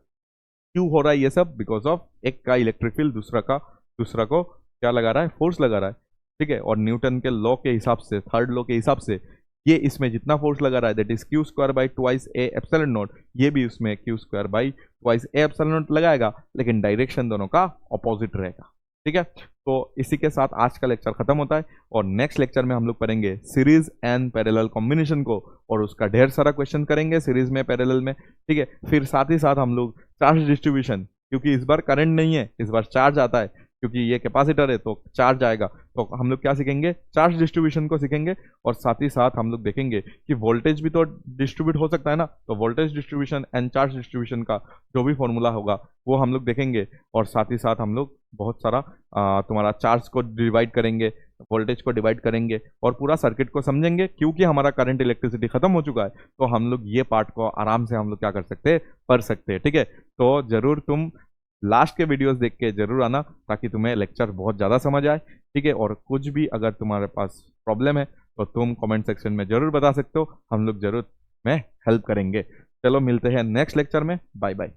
क्यों हो रहा है ये सब, बिकॉज ऑफ एक का इलेक्ट्रिक फील्ड दूसरा को क्या लगा रहा है, फोर्स लगा रहा है। ठीक है, और न्यूटन के लॉ के हिसाब से, थर्ड लॉ के हिसाब से, ये इसमें जितना फोर्स लगा रहा है that is Q square by twice A epsilon not, ये भी उसमें Q square by twice A epsilon not लगाएगा, लेकिन डायरेक्शन दोनों का ऑपोजिट रहेगा। ठीक है, तो इसी के साथ आज का लेक्चर खत्म होता है, और नेक्स्ट लेक्चर में हम लोग पढ़ेंगे सीरीज एंड पैरेलल कॉम्बिनेशन को, और उसका ढेर सारा क्वेश्चन करेंगे सीरीज में, पैरेलल में। ठीक है, फिर साथ ही साथ हम लोग चार्ज डिस्ट्रीब्यूशन, क्योंकि इस बार करंट नहीं है, इस बार चार्ज आता है, क्योंकि ये कैपेसिटर है तो चार्ज आएगा, तो हम लोग क्या सीखेंगे, चार्ज डिस्ट्रीब्यूशन को सीखेंगे। और साथ ही साथ हम लोग देखेंगे कि वोल्टेज भी तो डिस्ट्रीब्यूट हो सकता है ना, तो voltage distribution and charge distribution का जो भी फॉर्मूला होगा वो हम लोग देखेंगे। और साथ ही साथ हम लोग बहुत सारा तुम्हारा चार्ज को डिवाइड करेंगे, वोल्टेज को डिवाइड करेंगे, और पूरा सर्किट को समझेंगे। क्योंकि हमारा करंट इलेक्ट्रिसिटी खत्म हो चुका है, तो हम लोग ये पार्ट को आराम से हम लोग क्या कर सकते हैं, पढ़ सकते हैं। ठीक है, तो जरूर तुम लास्ट के वीडियोस देख के जरूर आना, ताकि तुम्हें लेक्चर बहुत ज़्यादा समझ आए। ठीक है, और कुछ भी अगर तुम्हारे पास प्रॉब्लम है तो तुम कमेंट सेक्शन में जरूर बता सकते हो, हम लोग जरूर में हेल्प करेंगे। चलो मिलते हैं नेक्स्ट लेक्चर में, बाय बाय।